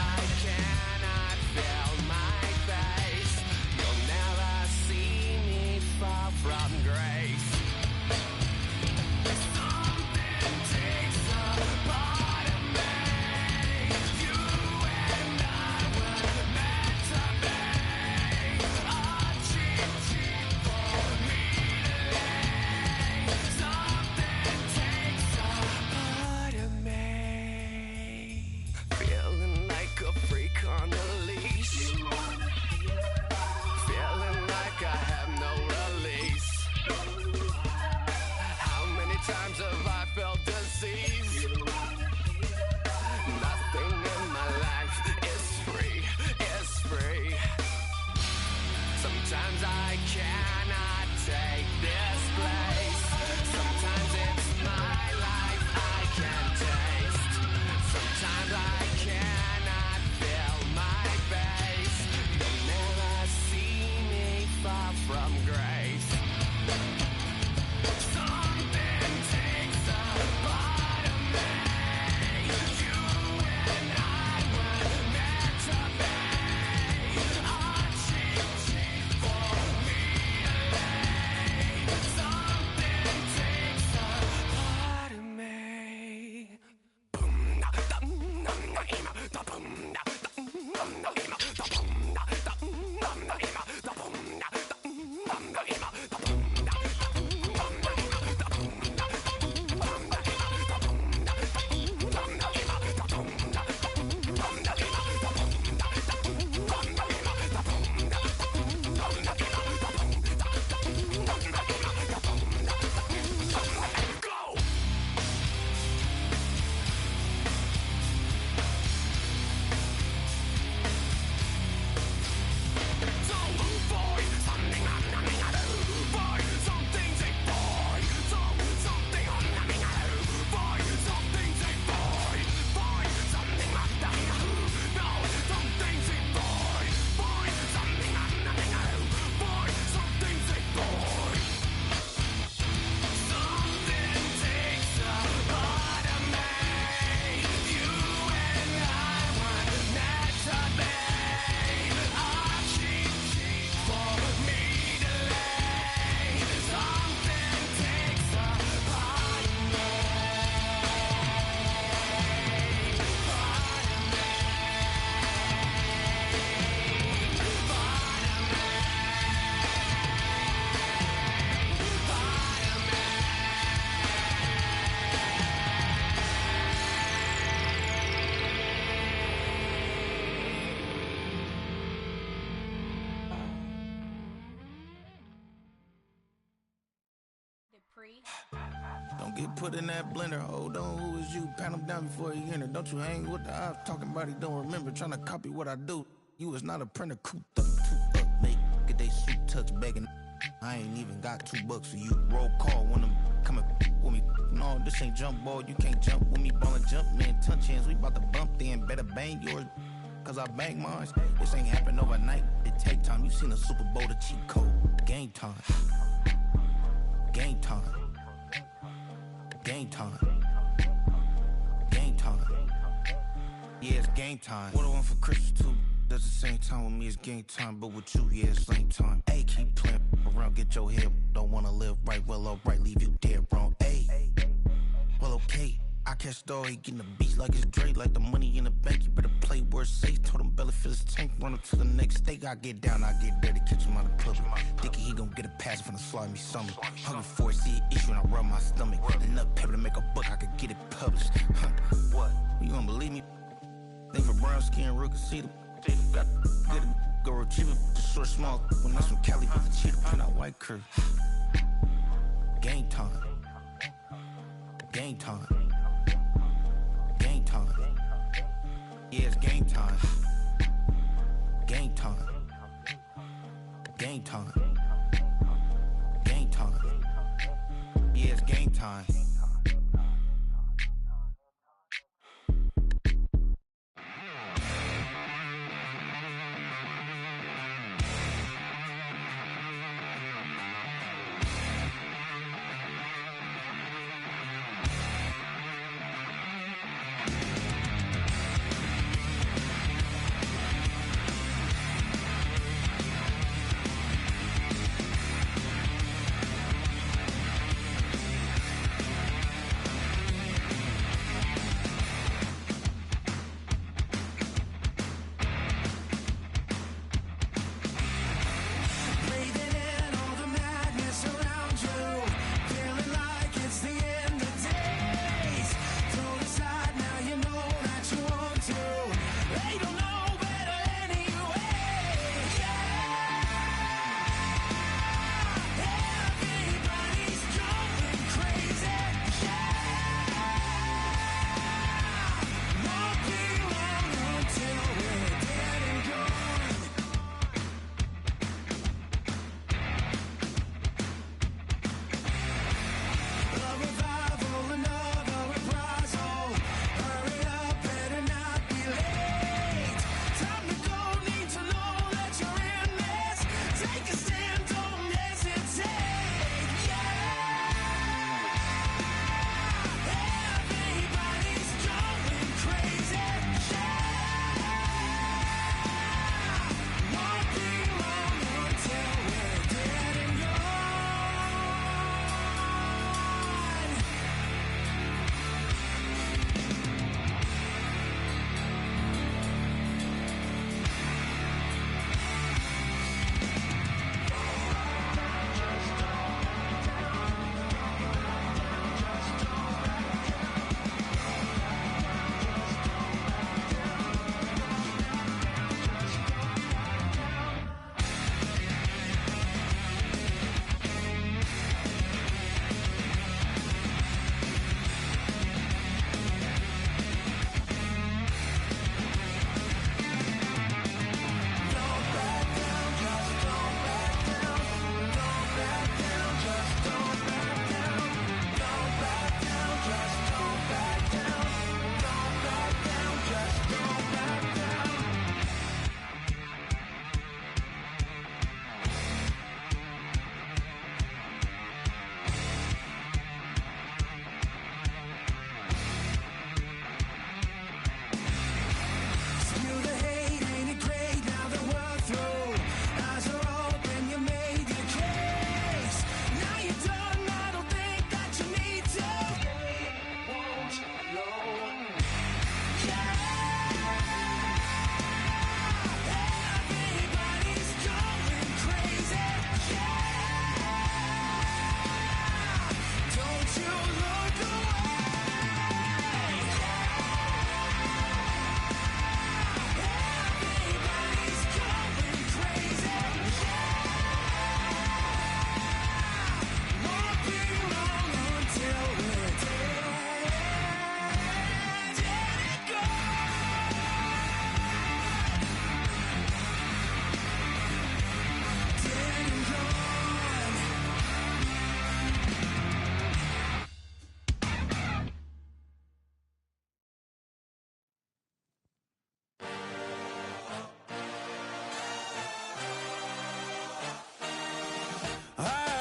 cannot feel my face. You'll never see me fall from grace. Something takes a part of me. You and I were meant to be. A cheap for me to lay. Something takes a part of me. Feeling like a freak on a leash. Feeling like I have no release. How many times have I felt disease? Nothing in my life is free. Sometimes I cannot take this place. Sometimes it's my life I can't taste. Sometimes I cannot feel my face. You'll never see me fall from grace. Something takes a part of me. You and I were meant to be. A cheap for me to lay. Something takes a part of me. Don't get put in that blender. Hold on, who is you? Pat him down before he enter. Don't you hang with the ops talking about he don't remember. Trying to copy what I do. You is not a printer. Cooped up, toot up, make get they suit touch begging. I ain't even got $2 for you. Roll call when I'm coming with me. No, this ain't jump ball. You can't jump with me. Ballin' jump, man. Touch hands. We bout to bump then. Better bang yours. Cause I bang mine. This ain't happen overnight. It take time. You seen the Super Bowl, the cheat code. Game time. Game time. Game time. Game time. Yeah, it's game time. What I want for Christmas too. At the same time with me, it's game time. But with you, yeah, it's lame time. Hey, keep playing around, get your head. Don't wanna live right, well, alright, leave you dead wrong. Hey, well, okay. I catch the dog, he getting the beats like it's Dre, like the money in the bank. You better play where it's safe. Told him belly fill his tank, run him to the next state. I get down, I get dirty, catch him out of club. Dickie, he gon' don't get a pass from the slime me stomach. Hungry for it, see an issue and I rub my stomach. Enough paper to make a book, I could get it published. What? You don't believe me? Think for brown skin, real can see the got did it, go retrieve it, the short small when that's from Cali with the cheetah print out white curve. Game time. Game time. Game time. Yeah, it's game time. Game time. Game time. Game time. Yeah, it's game time.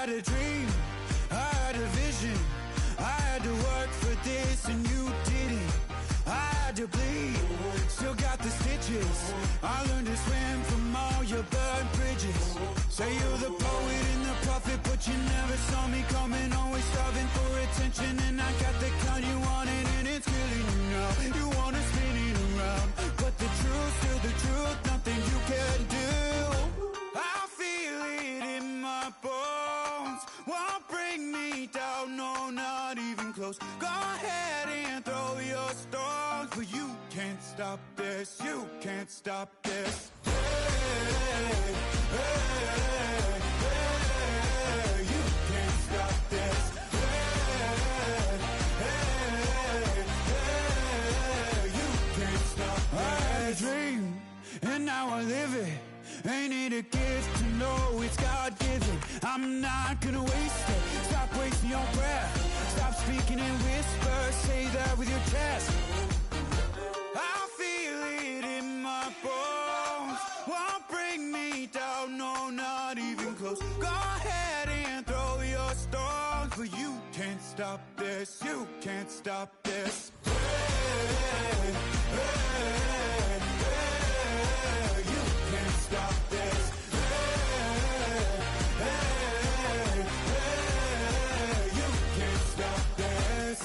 had a dream, I had a vision. I had to work for this and you didn't. I had to bleed, still got the stitches. I learned to swim from all your burned bridges. Say you're the poet and the prophet, but you never saw me coming. Always starving for attention, and I got the kind you wanted, and it's killing you now. You wanna spin it around, but the truth's still the truth, nothing you can do. I feel it in my bones. won't bring me down, no, not even close. Go ahead and throw your stones, but you can't stop this, you can't stop this. Hey, hey, hey, you can't stop this. Hey, hey, hey, you can't stop this. I had a dream, and now I live it. Ain't it a gift to know it's God-given? I'm not gonna waste it. Stop wasting your breath. Stop speaking in whispers. Say that with your chest. I feel it in my bones. Won't bring me down, no, not even close. Go ahead and throw your stones, but you can't stop this. You can't stop this. Hey, hey, hey, hey, you can't stop this. Hey, hey, hey, you can't stop this.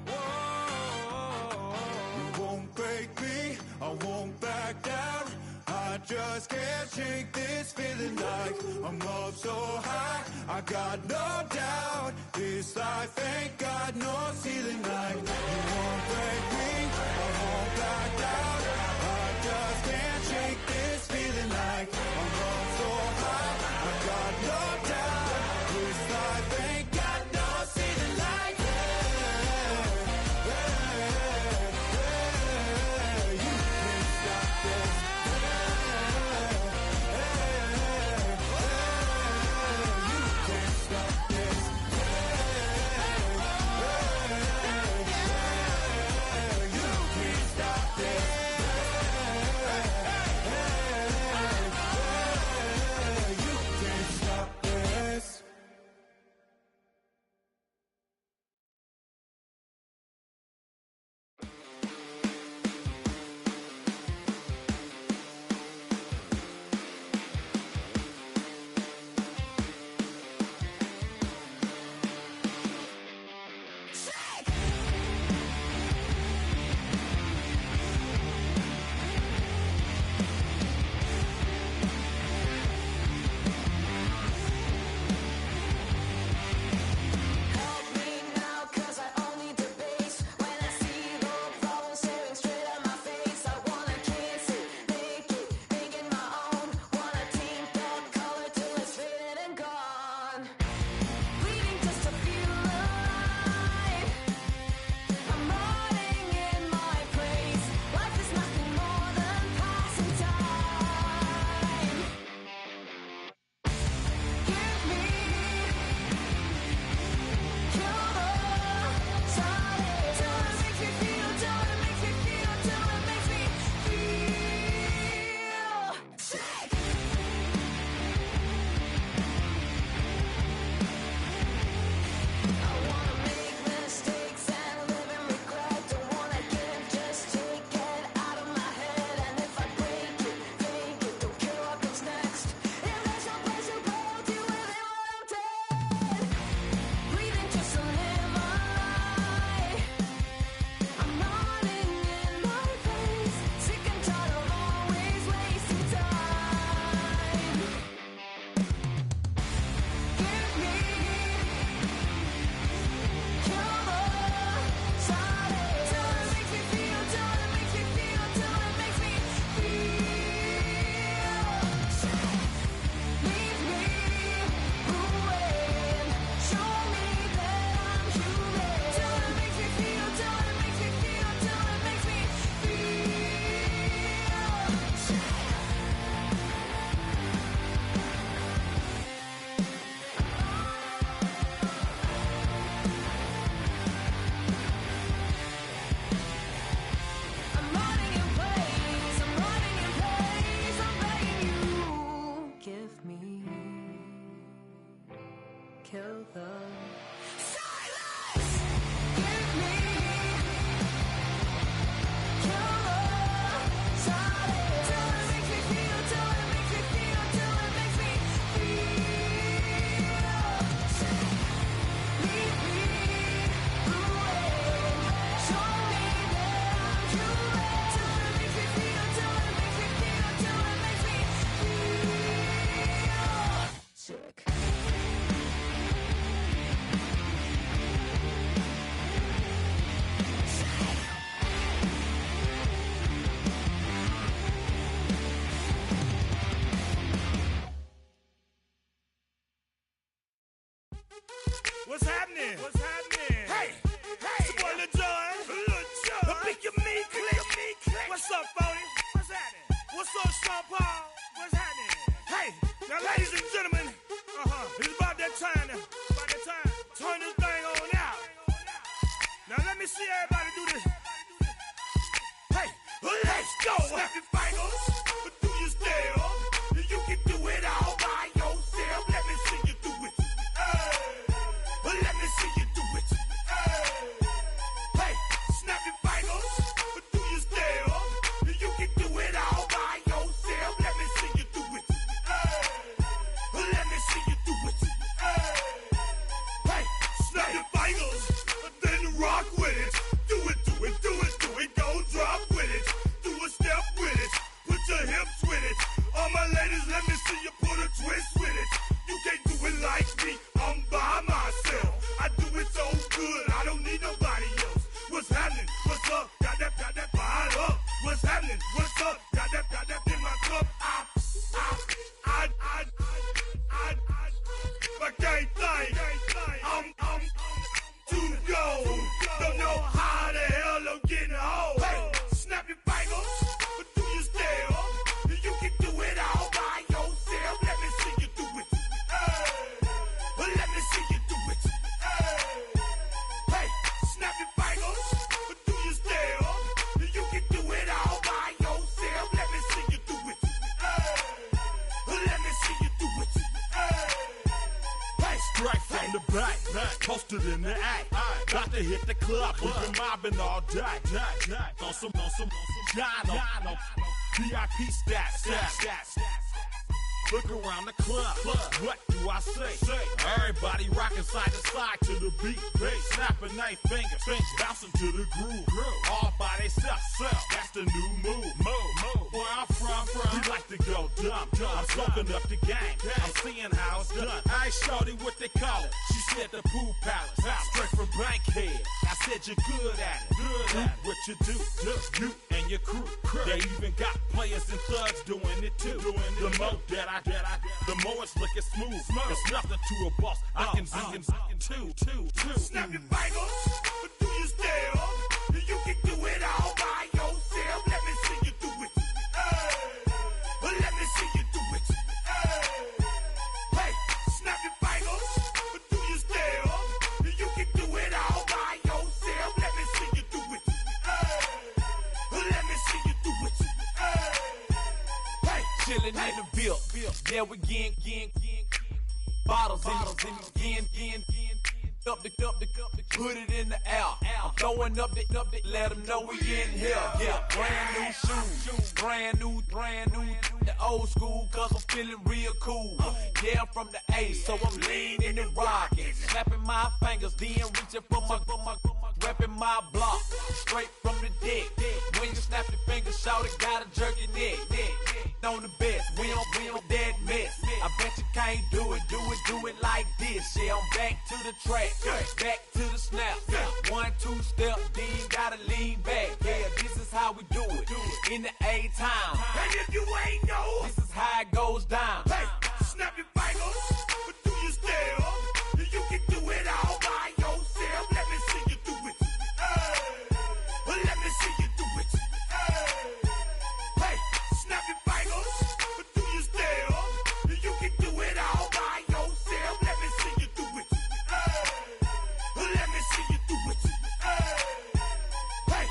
Whoa, you won't break me, I won't back down. I just can't shake this feeling like I'm up so high. I got no doubt this life ain't got no ceiling like. You won't break me, I won't back down. I just can't shake this feeling like I'm up so high. I got no doubt this life ain't got no ceiling like. Hey, hey, hey, you can't stop this. What's happening? What's happening? Hey, it's your boy Lil Jon. Pick your me click. What's up, Phony? What's happening? What's up, Sean Paul? What's happening? Hey, now ladies and gentlemen, it's about that time. Turn this thing on out. Now let me see everybody do this. Hey, let's go. Snap your fingers, but do you still? You can do it all by yourself. Let me see you do it. Let me see you do it. Hey, snap your fingers, but do you still? You can do it all by yourself. Let me see you do it. Let me see you do it. Hey, snap your fingers, then rock with it. Do it, do it, do it, do it. Go drop with it. Do a step with it. Put your hips with it. All my ladies, let me see you put a twist with it. You can't do it like me. I'm by myself. I do it so good. I don't need nobody else. What's happening? What's up? Got that fired up. What's happening? What's up? Got that in my cup. My gang thing. I'm to go. Don't know how the hell I'm getting home. Hey, snap your fingers, but do you still? You can do it all by yourself. Let me see you do it. Let me see you do it. Hey, snap your fingers, but do you still? You can do it all by yourself. Let me see you do it. Let me see you do it. Hey, straight from the back, posted in the act. Got to hit the club, we've been mobbing all day. On some Jono, VIP stats. Look around the club, what do I say? Everybody rocking side to side to the beat. Snapping their fingers, bouncing to the groove. All by themselves, that's the new move. Where I'm from, we like to go dumb. I'm smoking up the game, I'm seeing how it's done. I ain't shorty what they call it. She said the pool palace, straight from Bankhead. I said you're good at it. What you do, you and your crew. They even got players and thugs doing it too. The more that the more it's looking smooth. It's nothing to a boss. I can see two. Snap your fingers, but do you still? You can do it all by yourself. Let me see you do it. Let me see you do it. Hey, snap your fingers, but do you still? You can do it all by yourself. Let me see you do it. Let me see you do it. Hey, Chillin' in the bill. Yeah, we getting bottles in again. Up the put it in the air. I'm throwing up the, let them know we in here. Yeah, brand new shoes, brand new. The old school, cause I'm feeling real cool. Yeah, I'm from the A, so I'm leaning and rocking. Snapping my fingers, then reaching for my repping my block. Straight from the deck. When you snap your fingers, shout it, gotta jerk your neck. On the best, we don't dead mess. I bet you can't do it like this. Yeah, I'm back to the track, back to the snap. 1, 2 step, then gotta lean back. Yeah, this is how we do it in the A-time. And if you ain't know, this is how it goes down. Hey, snap your fingers, but do you still? You can do it all by yourself. Let me see you do it. Let me see you do it. Hey, snap your fingers, but do you still? You can do it all by yourself. Let me see you do it. Let me see you do it. Hey.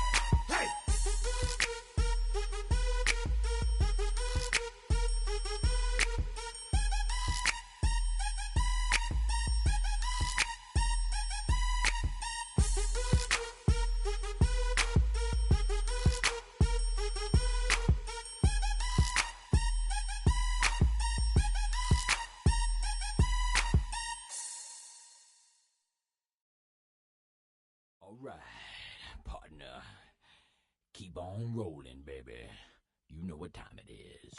All right, partner. Keep on rolling, baby. You know what time it is.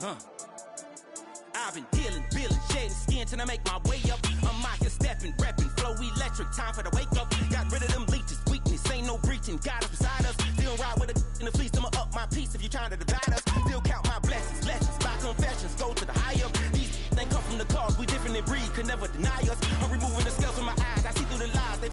I've been dealing, shedding skin till I make my way up. I'm out here stepping, repping, flow electric, time for the wake up. Got rid of them leeches, weakness, ain't no breaching, God is beside us. Still ride with a in the fleece, I'ma up my piece if you trying to divide us. Still count my blessings, lessons, by confessions, go to the higher. These ain't come from the cause, we different in breed, could never deny us.